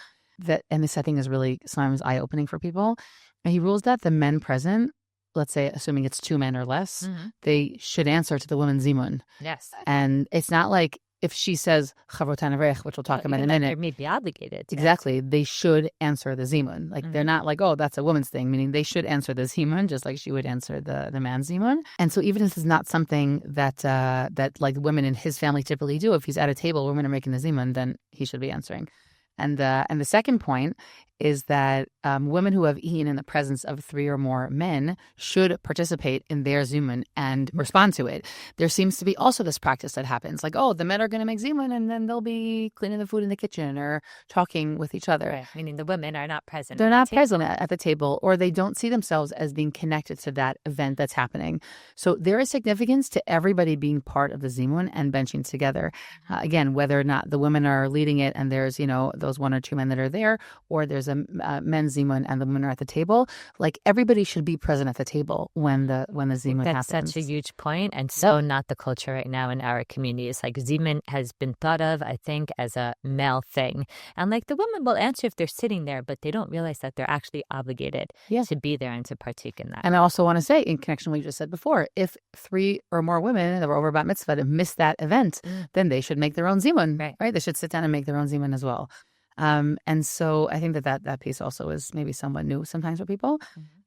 and this I think is really sometimes eye-opening for people. And he rules that the men present, let's say, assuming it's two men or less, they should answer to the woman's zimun.
Yes.
And it's not like, if she says Chavotan Avrech, which we'll talk about in a minute,
they may be obligated.
Exactly, they should answer the zimun. They're not like, oh, that's a woman's thing. Meaning they should answer the zimun just like she would answer the man's zimun. And so even if this is not something that women in his family typically do, if he's at a table, women are making the zimun, then he should be answering. And the second point is that women who have eaten in the presence of three or more men should participate in their Zimmun and respond to it. There seems to be also this practice that happens, the men are going to make Zimmun and then they'll be cleaning the food in the kitchen or talking with each other.
Right. Meaning the women are not present.
They're not present at the table, or they don't see themselves as being connected to that event that's happening. So there is significance to everybody being part of the Zimmun and benching together. Again, whether or not the women are leading it and there's, those one or two men that are there, or there's there's a men's Zimmun and the women are at the table, like everybody should be present at the table when the Zimmun happens.
That's such a huge point, and so not the culture right now in our communities. Like Zimmun has been thought of, I think, as a male thing, and like the women will answer if they're sitting there, but they don't realize that they're actually obligated to be there and to partake in that.
And I also want to say, in connection with what you just said before, if 3 or more women that were over bat mitzvah missed that event, then they should make their own Zimmun, right? They should sit down and make their own Zimmun as well. And so I think that piece also is maybe somewhat new sometimes for people.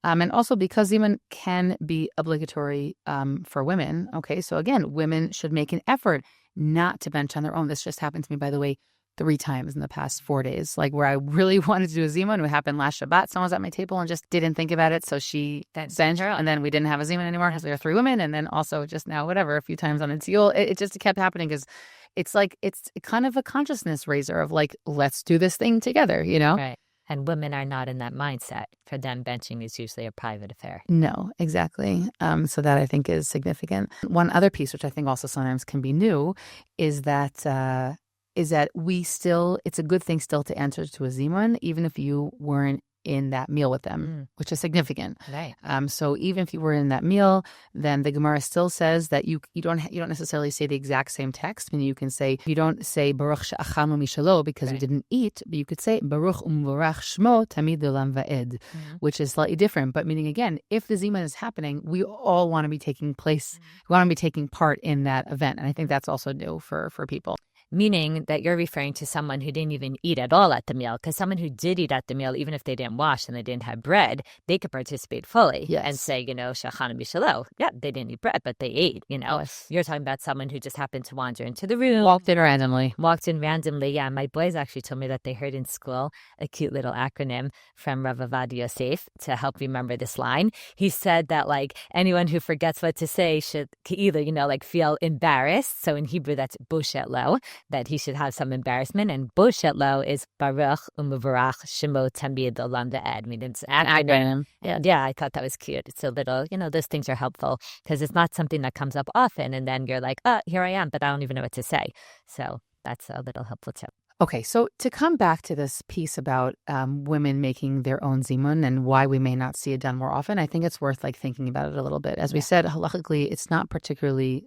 And also because Zimmun can be obligatory for women. Okay, so again, women should make an effort not to bench on their own. This just happened to me, by the way, 3 times in the past 4 days, like where I really wanted to do a Zimmun. It happened last Shabbat. Someone was at my table and just didn't think about it. So she benched, and then we didn't have a Zimmun anymore because there were 3 women. And then also just now, whatever, a few times on a Tziul. It just kept happening because it's like, it's kind of a consciousness raiser of like, let's do this thing together, you know?
Right. And women are not in that mindset. For them, benching is usually a private affair.
No, exactly. So that I think is significant. One other piece, which I think also sometimes can be new, is that we still, it's a good thing still to answer to a Zimmun, even if you weren't in that meal with them, which is significant.
Right.
So even if you were in that meal, then the Gemara still says that you don't necessarily say the exact same text. I mean, you can say, you don't say Baruch she'achanu mishalo because we didn't eat, but you could say Baruch umvorach shmo tamid olam va'ed, which is slightly different. But meaning again, if the Zimmun is happening, we all want to be taking place, we want to be taking part in that event. And I think that's also new for people.
Meaning that you're referring to someone who didn't even eat at all at the meal, because someone who did eat at the meal, even if they didn't wash and they didn't have bread, they could participate fully and say, shachanu b'shalo. Yeah, they didn't eat bread, but they ate, You're talking about someone who just happened to wander into the room.
Walked in randomly.
Yeah, my boys actually told me that they heard in school a cute little acronym from Rav Avad Yosef to help remember this line. He said that, like, anyone who forgets what to say should either, feel embarrassed. So in Hebrew, that's bushet lo, that he should have some embarrassment, and bushet lo is Baruch u'mevarach shemo tamid olam va'ed. I mean, it's an acronym. Yeah, I thought that was cute. It's a little, those things are helpful because it's not something that comes up often, and then you're like, here I am, but I don't even know what to say. So that's a little helpful tip.
Okay, so to come back to this piece about women making their own Zimmun and why we may not see it done more often, I think it's worth thinking about it a little bit. As we said, halachically, it's not particularly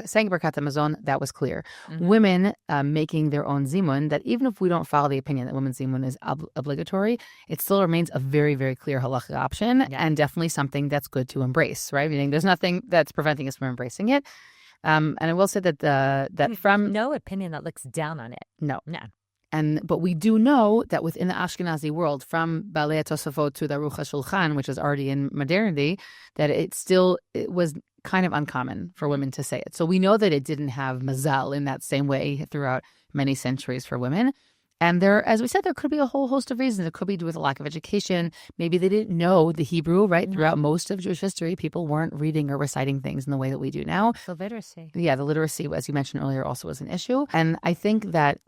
saying Birkat ha-mazon. That was clear. Women making their own Zimmun, that even if we don't follow the opinion that women's Zimmun is obligatory, it still remains a very, very clear halachic option and definitely something that's good to embrace. Right? Meaning there's nothing that's preventing us from embracing it. And I will say that from
no opinion that looks down on it.
No. But we do know that within the Ashkenazi world, from Balei Tosafot to the Aruch HaShulchan, which is already in modernity, that it was kind of uncommon for women to say it. So we know that it didn't have mazal in that same way throughout many centuries for women. And there, as we said, there could be a whole host of reasons. It could be due with a lack of education. Maybe they didn't know the Hebrew, right? Throughout most of Jewish history, people weren't reading or reciting things in the way that we do now.
The literacy.
Yeah, the literacy, as you mentioned earlier, also was an issue. And I think that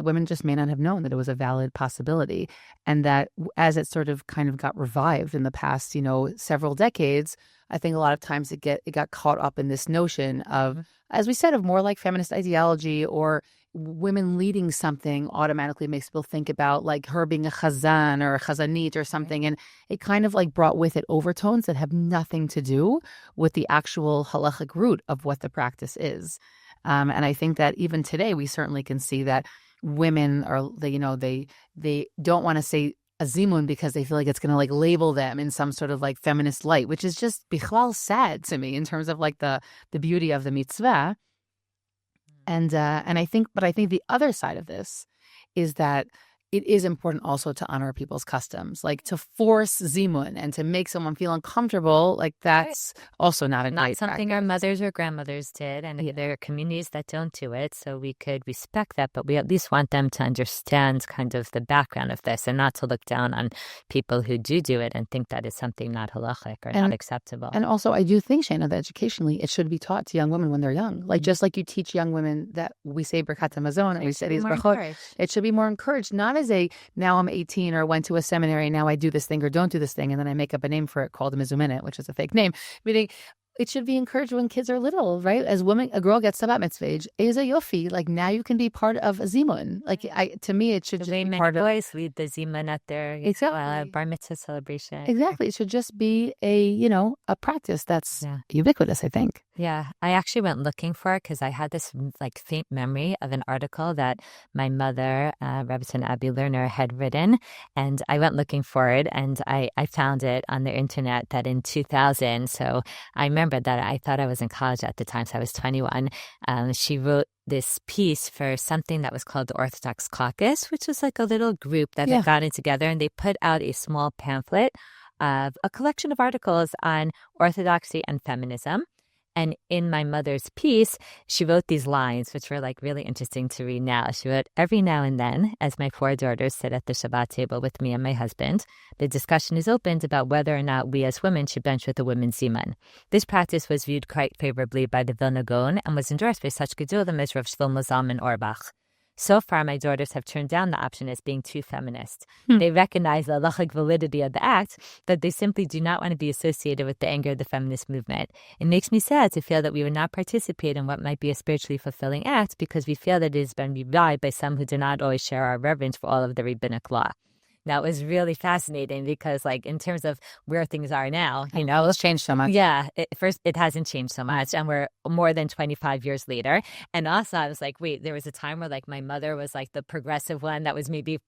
women just may not have known that it was a valid possibility. And that as it sort of kind of got revived in the past, several decades, I think a lot of times it got caught up in this notion of, as we said, of more like feminist ideology, or women leading something automatically makes people think about like her being a chazan or a chazanit or something. And it kind of like brought with it overtones that have nothing to do with the actual halachic root of what the practice is. And I think that even today, we certainly can see that women are, they don't want to say a Zimmun because they feel like it's going to like label them in some sort of like feminist light, which is just bichlal sad to me in terms of like the beauty of the mitzvah. And I think the other side of this is that it is important also to honor people's customs, like to force Zimmun and to make someone feel uncomfortable. Like that's also not
something
practice.
Our mothers or grandmothers did, and there are communities that don't do it. So we could respect that, but we at least want them to understand kind of the background of this, and not to look down on people who do it and think that it's something not halachic or not acceptable.
And also, I do think, Shana, that educationally it should be taught to young women when they're young, like just like you teach young women that we say Birkat ha-mazon and we say these brachot. It should be more encouraged, not as a now I'm 18 or went to a seminary, now I do this thing or don't do this thing, and then I make up a name for it called a mizumenet, which is a fake name. Meaning, it should be encouraged when kids are little, right? As women, a girl gets to bat mitzvah age, Eza Yofi, like now you can be part of a Zimmun. Like to me, it should just be part of.
Boys lead the Zimmun at their
Exactly.
bar mitzvah celebration.
Exactly. It should just be a practice that's ubiquitous, I think.
Yeah, I actually went looking for it because I had this like faint memory of an article that my mother, Rebbetzin Abby Lerner, had written, and I went looking for it, and I found it on the internet that in 2000. So I remember that I thought I was in college at the time, so I was 21. She wrote this piece for something that was called the Orthodox Caucus, which was like a little group that had gotten together, and they put out a small pamphlet of a collection of articles on orthodoxy and feminism. And in my mother's piece, she wrote these lines, which were like really interesting to read now. She wrote, "Every now and then, as my 4 daughters sit at the Shabbat table with me and my husband, the discussion is opened about whether or not we as women should bench with the women's Zimmun. This practice was viewed quite favorably by the Vilna Gaon and was endorsed by such gedolim as Rav Shlomo Zalman Auerbach. So far, my daughters have turned down the option as being too feminist. They recognize the halachic validity of the act, but they simply do not want to be associated with the anger of the feminist movement. It makes me sad to feel that we would not participate in what might be a spiritually fulfilling act because we feel that it has been revived by some who do not always share our reverence for all of the rabbinic law." That was really fascinating because, like, in terms of where things are now,
it's changed so much.
Yeah, it hasn't changed so much, and we're more than 25 years later. And also, I was like, wait, there was a time where, like, my mother was, like, the progressive one that was maybe,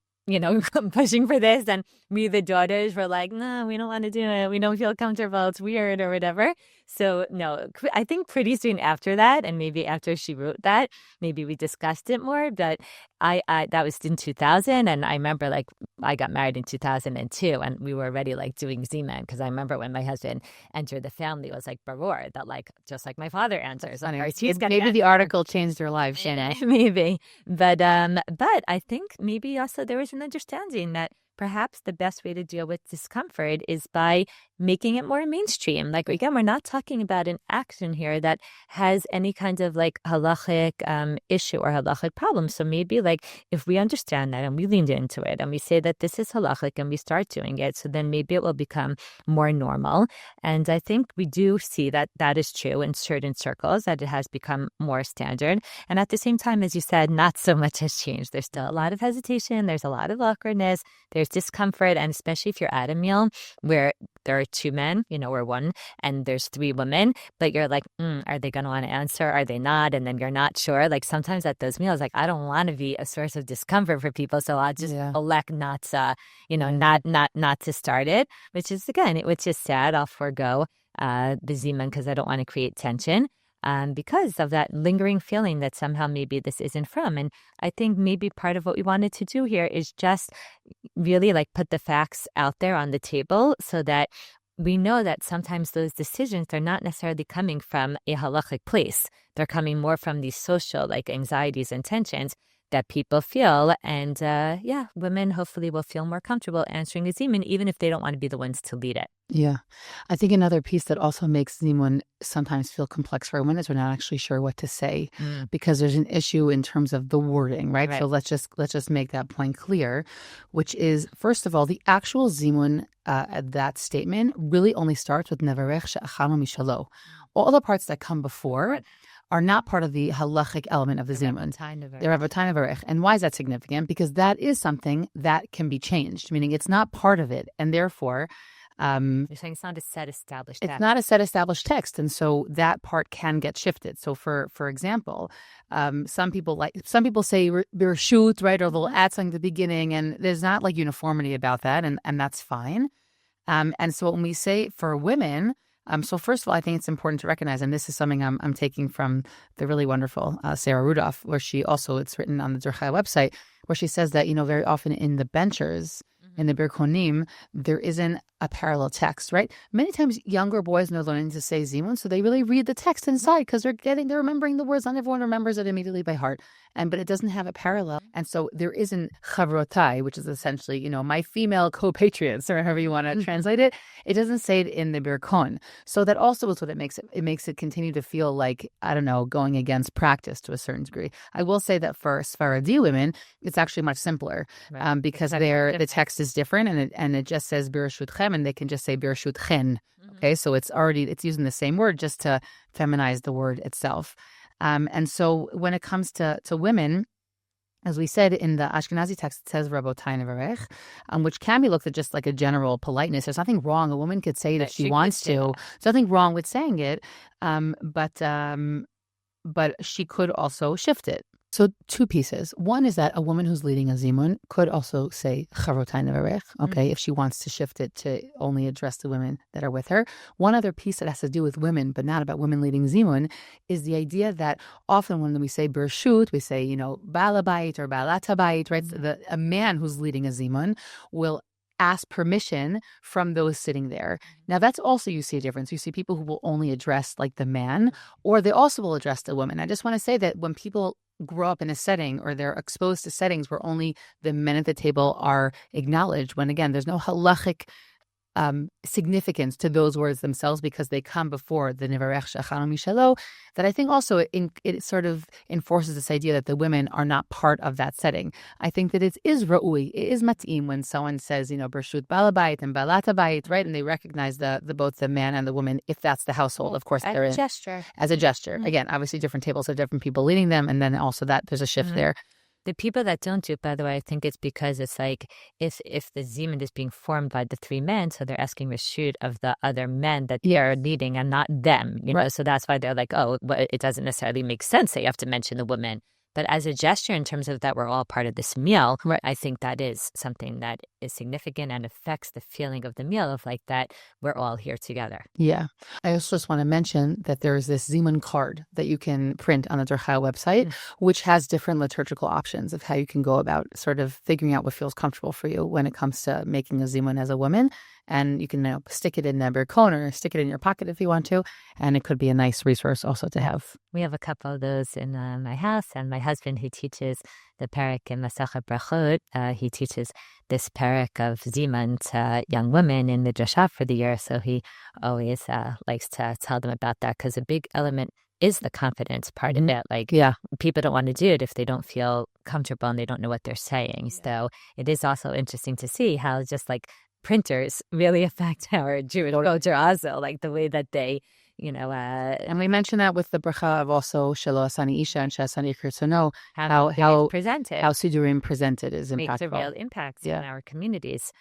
pushing for this, and we, the daughters, were like, no, we don't want to do it. We don't feel comfortable. It's weird or whatever. So, no, I think pretty soon after that, and maybe after she wrote that, maybe we discussed it more, but I that was in 2000, and I remember, like, I got married in 2002, and we were already, like, doing Zimmun, because I remember when my husband entered the family, it was, like, baror, that, like, just like my father enters.
Maybe the article changed your life, Shanna.
Maybe. But I think maybe also there was an understanding that perhaps the best way to deal with discomfort is by making it more mainstream. Like, again, we're not talking about an action here that has any kind of like halachic issue or halachic problem. So maybe like if we understand that and we leaned into it and we say that this is halachic and we start doing it, so then maybe it will become more normal. And I think we do see that that is true in certain circles, that it has become more standard. And at the same time, as you said, not so much has changed. There's still a lot of hesitation. There's a lot of awkwardness. There's discomfort. And especially if you're at a meal where there are 2 men, or one, and there's 3 women, but you're like, are they going to want to answer? Are they not? And then you're not sure. Like sometimes at those meals, like I don't want to be a source of discomfort for people, so I'll just elect not to, not to start it. Which is which is sad. I'll forego the Zimmun because I don't want to create tension. Because of that lingering feeling that somehow maybe this isn't from. And I think maybe part of what we wanted to do here is just really like put the facts out there on the table so that we know that sometimes those decisions are not necessarily coming from a halachic place. They're coming more from these social like anxieties and tensions that people feel. And women hopefully will feel more comfortable answering a Zimmun, even if they don't want to be the ones to lead it.
Yeah. I think another piece that also makes Zimmun sometimes feel complex for women is we're not actually sure what to say because there's an issue in terms of the wording, right? So let's just make that point clear, which is, first of all, the actual Zimmun, that statement really only starts with Nevarech she'achanu mishalo. All the parts that come before are not part of the halachic element of the Zimmun. They're Rabbatai Nevarech. And why is that significant? Because that is something that can be changed, meaning it's not part of it. And therefore,
you're saying it's not a set established text.
It's not a set established text. And so that part can get shifted. So for example, some people say Birshut, right? Or they'll add something at the beginning, and there's not like uniformity about that. And that's fine. And so when we say for women, so first of all, I think it's important to recognize, and this is something I'm taking from the really wonderful Sarah Rudolph, where it's written on the Deracheha website, where she says that, very often in the benchers, in the Birkonim, there isn't a parallel text, right? Many times younger boys are learning to say Zimmun, so they really read the text inside because they're remembering the words. Not everyone remembers it immediately by heart, but it doesn't have a parallel. And so there isn't chavrotai, which is essentially, my female co-patriots, or however you want to translate it. It doesn't say it in the Birkon. So that also is what it makes it. It makes it continue to feel like, I don't know, going against practice to a certain degree. I will say that for Sephardi women, it's actually much simpler because the text is different, and it just says Birshutchem, and they can just say Birshutchen, Okay, so it's using the same word just to feminize the word itself. And so when it comes to women, as we said in the Ashkenazi text, it says Rabotai Nevarech, which can be looked at just like a general politeness. There's nothing wrong. A woman could say it if she wants to. There's nothing wrong with saying it, but she could also shift it. So two pieces. One is that a woman who's leading a Zimmun could also say Charotai Nevarech, okay, if she wants to shift it to only address the women that are with her. One other piece that has to do with women, but not about women leading Zimmun, is the idea that often when we say Bershut, we say, Balabait or Balatabait, right? A man who's leading a Zimmun will ask permission from those sitting there. Now, that's also, you see a difference. You see people who will only address like the man, or they also will address the woman. I just want to say that when people grow up in a setting or they're exposed to settings where only the men at the table are acknowledged, when again, there's no halachic significance to those words themselves because they come before the Nivarech Shachanu Mishalo, that I think also it sort of enforces this idea that the women are not part of that setting. I think that it is ra'ui, it is mat'im when someone says, Bershut Balabait and Balatabayit, right? And they recognize the both the man and the woman, if that's the household. Of course, they're in. As a gesture. Again, obviously different tables have different people leading them, and then also that there's a shift there.
The people that don't do it, by the way, I think it's because it's like if the Zimmun is being formed by the three men, so they're asking reshut of the other men that they're leading and not them, know. So that's why they're like, oh, well, it doesn't necessarily make sense that you have to mention the woman. But as a gesture, in terms of that we're all part of this meal, I think that is something that is significant and affects the feeling of the meal of like that we're all here together.
Yeah. I also just want to mention that there's this Zimmun card that you can print on the Deracheha website, which has different liturgical options of how you can go about sort of figuring out what feels comfortable for you when it comes to making a Zimmun as a woman. And you can stick it in a Birkat or stick it in your pocket if you want to. And it could be a nice resource also to have.
We have a couple of those in my house. And my husband, who teaches the parak in Masachet Brachot, he teaches this parak of Zimmun to young women in Midrashah for the year. So he always likes to tell them about that because a big element is the confidence part of it. Like, people don't want to do it if they don't feel comfortable and they don't know what they're saying. So it is also interesting to see how just like printers really affect our Jewish culture also, like the way that they,
and we mentioned that with the bracha of also Shelo Asani Isha and Shasani Kirsono, how
presented,
how Sidurim presented is impactful.
Makes a real impact in our communities.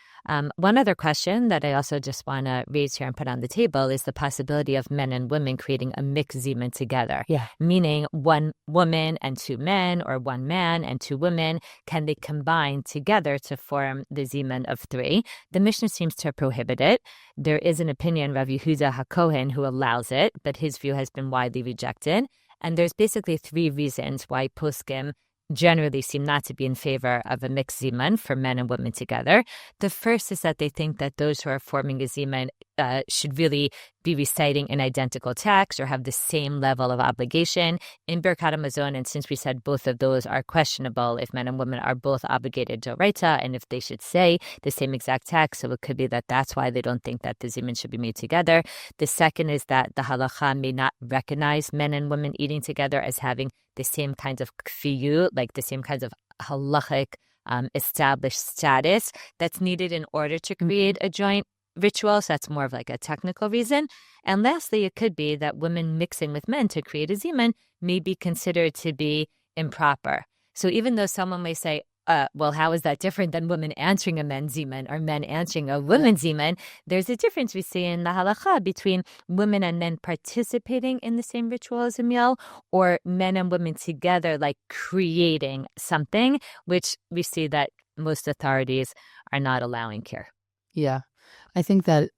One other question that I also just want to raise here and put on the table is the possibility of men and women creating a mixed Zimmun together. Meaning one woman and two men, or one man and two women, can they combine together to form the Zimmun of three? The Mishnah seems to prohibit it. There is an opinion, Rav Yehuda HaKohen, who allows it, but his view has been widely rejected. And there's basically three reasons why poskim generally seem not to be in favor of a mixed Zimmun for men and women together. The first is that they think that those who are forming a Zimmun should really be reciting an identical text or have the same level of obligation in Birkat ha-mazon. And since we said both of those are questionable, if men and women are both obligated to recite, and if they should say the same exact text, so it could be that that's why they don't think that the Zimmun should be made together. The second is that the halacha may not recognize men and women eating together as having the same kinds of kfiyut, like the same kinds of halachic established status that's needed in order to create a joint ritual. So that's more of like a technical reason. And lastly, it could be that women mixing with men to create a Zimmun may be considered to be improper. So even though someone may say, well, how is that different than women answering a men's Zimmun or men answering a women's Zimmun? There's a difference we see in the halacha between women and men participating in the same ritual as a meal, or men and women together, like creating something, which we see that most authorities are not allowing here.
Yeah, I think that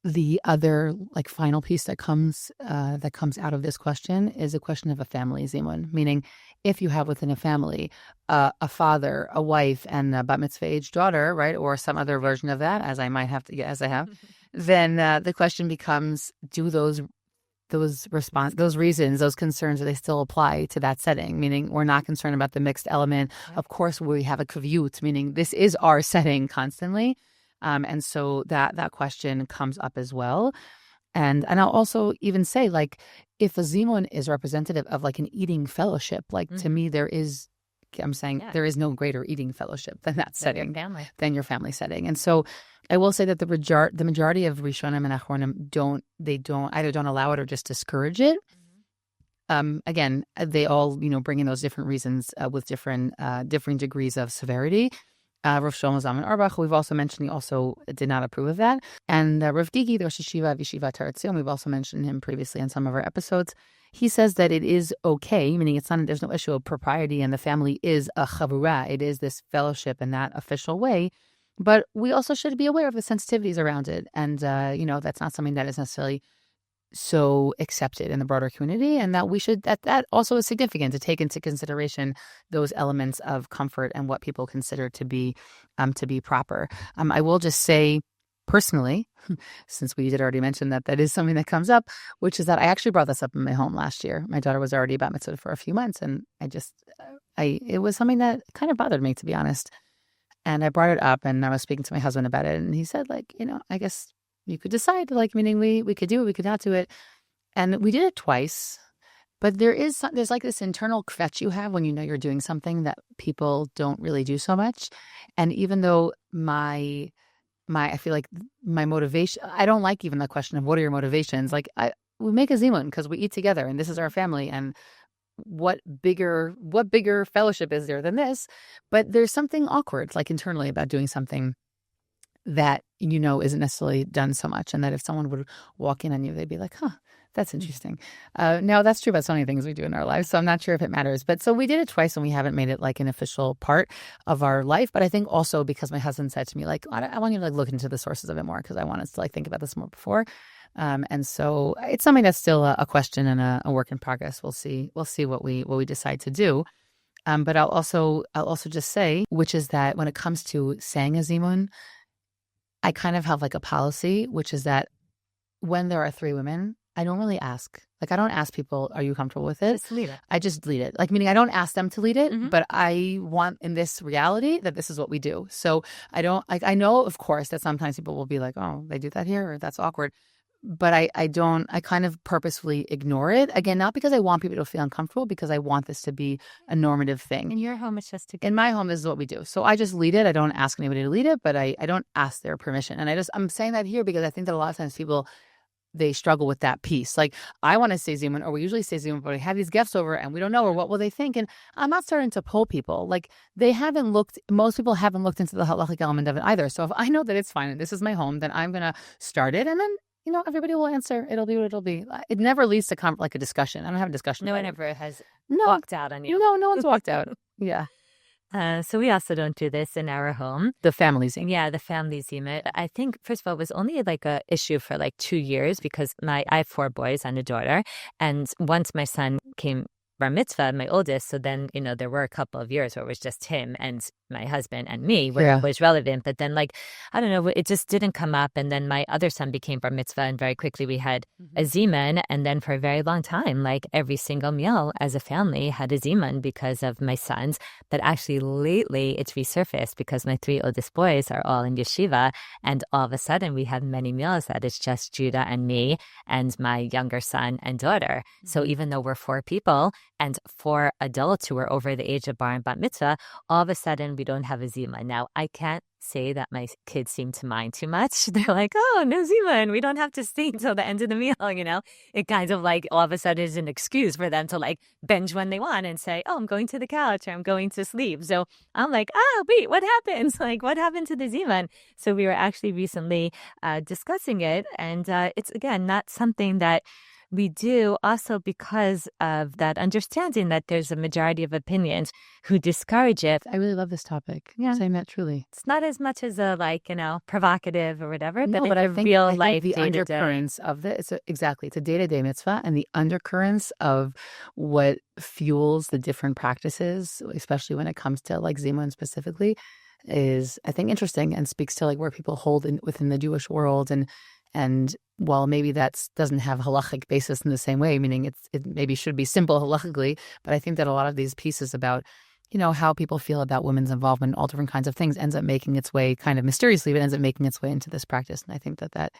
the other like final piece that comes out of this question is a question of a family Zimmun, meaning if you have within a family a father, a wife, and a bat mitzvah age daughter, right, or some other version of that, as I have, then the question becomes: do those reasons, those concerns, do they still apply to that setting? Meaning, we're not concerned about the mixed element. Of course, we have a kaviyut, meaning this is our setting constantly. And so that question comes up as well. And I'll also even say, like, if a Zimmun is representative of like an eating fellowship, like to me, there is I'm saying there is no greater eating fellowship than that setting,
than
your family setting. And so I will say that the majority of Rishonim and Achronim don't either don't allow it or just discourage it. Again, they all, bring in those different reasons with different degrees of severity. Rav Shlomo Zalman Auerbach, we've also mentioned, he also did not approve of that. And Rav Digi, the Rosh Yeshiva of Yeshivat Har Etzion, we've also mentioned him previously in some of our episodes. He says that it is okay, meaning there's no issue of propriety, and the family is a chavura. It is this fellowship in that official way. But we also should be aware of the sensitivities around it. And, that's not something that is necessarily so accepted in the broader community, and that we should that also is significant to take into consideration those elements of comfort and what people consider to be proper. I will just say personally, since we did already mention that is something that comes up, which is that I actually brought this up in my home last year. My daughter was already bat mitzvah for a few months, and it was something that kind of bothered me, to be honest. And I brought it up, and I was speaking to my husband about it, and he said, I guess you could decide, meaning we could do it, we could not do it. And we did it twice. But there's like this internal kvetch you have when you know you're doing something that people don't really do so much. And even though I feel like my motivation, I don't like even the question of what are your motivations. We make a Zimmun because we eat together and this is our family. And what bigger fellowship is there than this? But there's something awkward, internally, about doing something that isn't necessarily done so much, and that if someone would walk in on you, they'd be like, huh, that's interesting. Now, that's true about so many things we do in our lives, so I'm not sure if it matters. But so we did it twice, and we haven't made it an official part of our life. But I think also because my husband said to me, I want you to look into the sources of it more, because I want us to think about this more before. And so it's something that's still a question and a work in progress. We'll see what we decide to do. But I'll also just say, which is that when it comes to saying a Zimmun, I kind of have a policy, which is that when there are 3 women, I don't really ask. I don't ask people, are you comfortable with it?
Just lead it.
I just lead it. Meaning I don't ask them to lead it, but I want in this reality that this is what we do. So I don't, I know, of course, that sometimes people will be like, oh, they do that here, or that's awkward. But I kind of purposefully ignore it. Again, not because I want people to feel uncomfortable, because I want this to be a normative thing.
In your home, it's just
in my home, this is what we do. So I just lead it. I don't ask anybody to lead it, but I don't ask their permission. And I'm saying that here because I think that a lot of times people, they struggle with that piece. I want to say Zimmun, or we usually say Zimmun, but we have these guests over and we don't know, or what will they think? And I'm not starting to poll people. Most people haven't looked into the halachic element of it either. So if I know that it's fine and this is my home, then I'm going to start it. And then everybody will answer. It'll be what it'll be. It never leads to a discussion. I don't have a discussion.
No one ever has walked out on you.
No one's walked out. Yeah.
So we also don't do this in our home.
The family Zimmun.
Yeah, the family Zimmun. I think, first of all, it was only a issue for 2 years because I have 4 boys and a daughter. And once my son came bar mitzvah, my oldest, so then, there were a couple of years where it was just him and my husband and me where it was relevant. But then, I don't know, it just didn't come up. And then my other son became bar mitzvah, and very quickly we had a Zimmun. And then for a very long time, every single meal as a family had a Zimmun because of my sons. But actually lately it's resurfaced because my 3 oldest boys are all in yeshiva. And all of a sudden we have many meals that it's just Judah and me and my younger son and daughter. So even though we're 4 people and 4 adults who are over the age of bar and bat mitzvah, all of a sudden we don't have a Zimmun. Now, I can't say that my kids seem to mind too much. They're like, oh, no Zimmun. We don't have to stay until the end of the meal, It kind of all of a sudden is an excuse for them to binge when they want and say, oh, I'm going to the couch or I'm going to sleep. So I'm like, wait, what happens? What happened to the Zimmun? So we were actually recently discussing it. And it's, again, not something that we do, also because of that understanding that there's a majority of opinions who discourage it.
I really love this topic. Yeah. Saying that truly.
It's not as much as a provocative or whatever, but
I think the undercurrents of this, exactly, it's a day-to-day mitzvah, and the undercurrents of what fuels the different practices, especially when it comes to Zimmun specifically, is, I think, interesting and speaks to where people hold within the Jewish world. And while maybe that doesn't have halachic basis in the same way, meaning it maybe should be simple halachically, but I think that a lot of these pieces about, how people feel about women's involvement in all different kinds of things ends up making its way kind of mysteriously, but ends up making its way into this practice. And I think that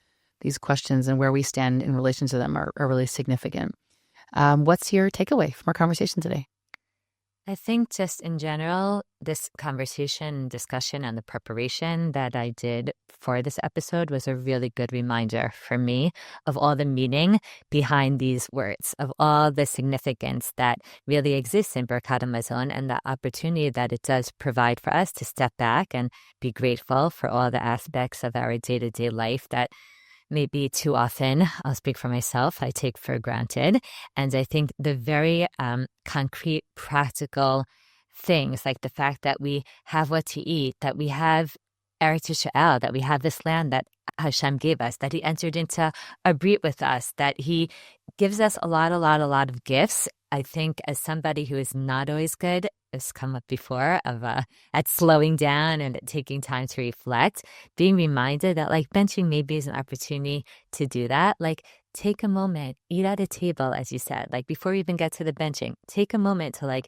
these questions and where we stand in relation to them are really significant. What's your takeaway from our conversation today?
I think just in general, this conversation, discussion, and the preparation that I did for this episode was a really good reminder for me of all the meaning behind these words, of all the significance that really exists in Birkat ha-mazon, and the opportunity that it does provide for us to step back and be grateful for all the aspects of our day-to-day life that maybe too often, I'll speak for myself, I take for granted. And I think the very concrete, practical things, like the fact that we have what to eat, that we have Eretz Yisrael, that we have this land that Hashem gave us, that He entered into a brit with us, that He gives us a lot of gifts. I think as somebody who is not always good, has come up before, of at slowing down and at taking time to reflect, being reminded that like benching maybe is an opportunity to do that. Like take a moment, eat at a table, as you said, like before you even get to the benching, take a moment to like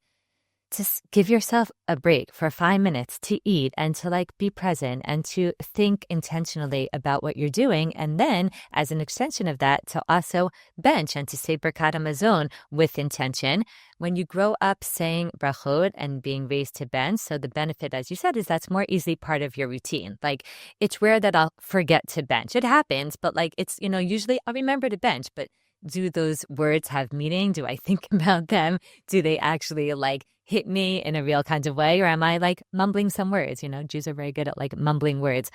just give yourself a break for 5 minutes to eat and to like be present and to think intentionally about what you're doing. And then as an extension of that, to also bench and to say Birkat ha-mazon with intention. When you grow up saying brachot and being raised to bench, so the benefit, as you said, is that's more easily part of your routine. Like it's rare that I'll forget to bench. It happens, but like it's, usually I'll remember to bench, but do those words have meaning? Do I think about them? Do they actually like hit me in a real kind of way? Or am I like mumbling some words? Jews are very good at like mumbling words.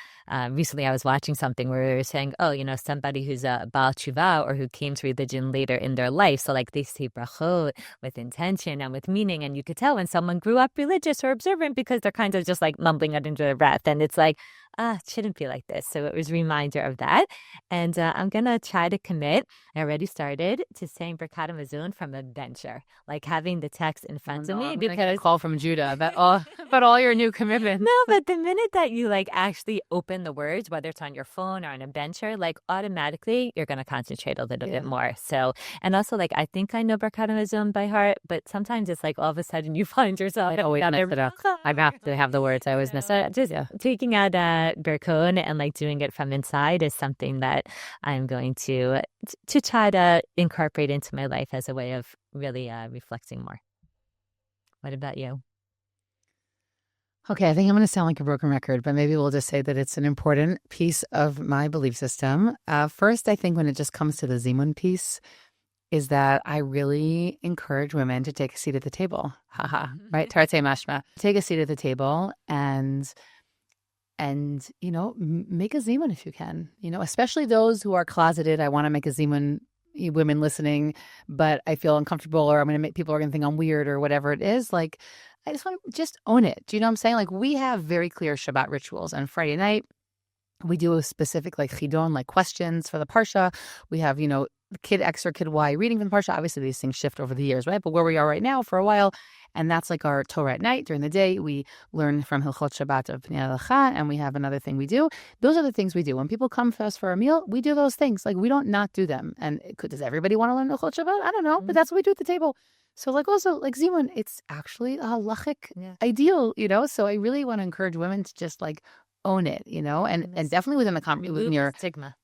Recently I was watching something where they were saying, somebody who's a Baal Tshuva or who came to religion later in their life. So like they say brachot with intention and with meaning. And you could tell when someone grew up religious or observant because they're kind of just like mumbling it into their breath. And it's like, it shouldn't be like this. So it was a reminder of that. And I'm going to try to commit. I already started to saying Birkat ha-mazon from a bencher, like having the text in front of me.
Because call from Judah about all your new commitments.
No, but the minute that you like actually open the words, whether it's on your phone or on a bencher, like automatically you're going to concentrate a little bit more. So, and also like I think I know Birkat ha-mazon by heart, but sometimes it's like all of a sudden you find yourself.
I always mess it up. I have to have the words. I always mess it up. Just
taking out Birkon and like doing it from inside is something that I'm going to try to incorporate into my life as a way of really reflecting more. What about you?
Okay, I think I'm going to sound like a broken record, but maybe we'll just say that it's an important piece of my belief system. First, I think when it just comes to the Zimmun piece, is that I really encourage women to take a seat at the table. Right? Tarte mashma. Take a seat at the table and make a Zimmun if you can. Especially those who are closeted. I want to make a Zimmun, women listening, but I feel uncomfortable, or I'm going to make people are going to think I'm weird or whatever it is. Like, I just want to just own it. Do you know what I'm saying? Like, we have very clear Shabbat rituals. On Friday night, we do a specific like chidon, like questions for the parsha. We have, kid X or kid Y reading from the parsha. Obviously, these things shift over the years, right? But where we are right now for a while, and that's like our Torah at night. During the day, we learn from Hilchot Shabbat of Deracheha, and we have another thing we do. Those are the things we do. When people come to us for a meal, we do those things. Like, we don't not do them. And does everybody want to learn Hilchot Shabbat? I don't know, but that's what we do at the table. So like also like Zimmun, it's actually a halachic ideal, So I really want to encourage women to just like own it, and definitely within the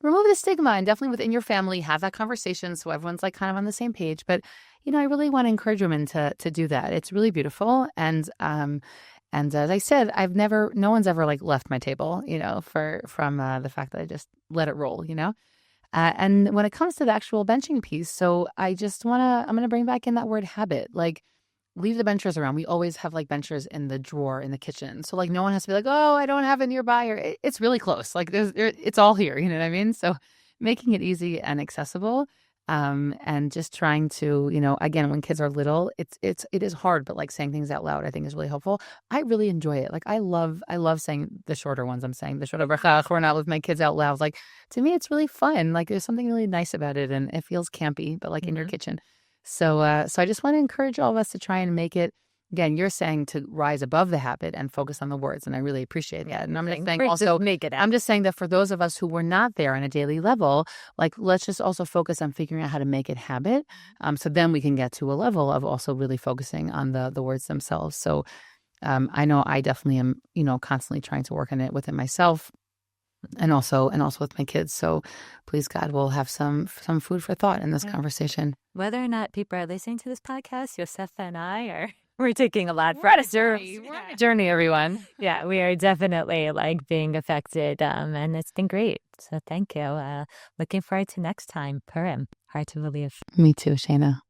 remove the stigma, and definitely within your family, have that conversation so everyone's like kind of on the same page. But I really want to encourage women to do that. It's really beautiful, and as I said, no one's ever like left my table, from the fact that I just let it roll, And when it comes to the actual benching piece, so I'm going to bring back in that word habit, like. Leave the benchers around. We always have like benchers in the drawer in the kitchen. So like no one has to be like, oh, I don't have it nearby, or it's really close. Like it's all here. You know what I mean? So making it easy and accessible, and just trying to, again, when kids are little, it is hard, but like saying things out loud, I think is really helpful. I really enjoy it. Like I love saying the shorter ones. I'm saying the shorter brachah with my kids out loud. Like to me, it's really fun. Like there's something really nice about it, and it feels campy, but like in your kitchen. So I just want to encourage all of us to try and make it, again, you're saying to rise above the habit and focus on the words. And I really appreciate that. And I'm just saying also, I'm just saying that for those of us who were not there on a daily level, like let's just also focus on figuring out how to make it habit. So then we can get to a level of also really focusing on the words themselves. So I know I definitely am, constantly trying to work on it within myself. And also with my kids. So please God, we'll have some food for thought in this conversation.
Whether or not people are listening to this podcast, Yosefa and I are we're taking a lot for ourselves.
We're on a journey, everyone.
Yeah, we are definitely like being affected, and it's been great. So thank you. Looking forward to next time. Purim, hard to believe.
Me too, Shayna.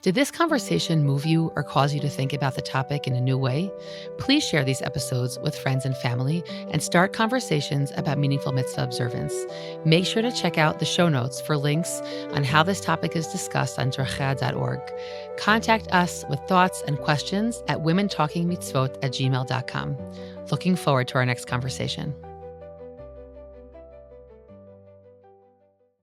Did this conversation move you or cause you to think about the topic in a new way? Please share these episodes with friends and family and start conversations about meaningful mitzvah observance. Make sure to check out the show notes for links on how this topic is discussed on Deracheha.org. Contact us with thoughts and questions at womentalkingmitzvot@gmail.com. Looking forward to our next conversation.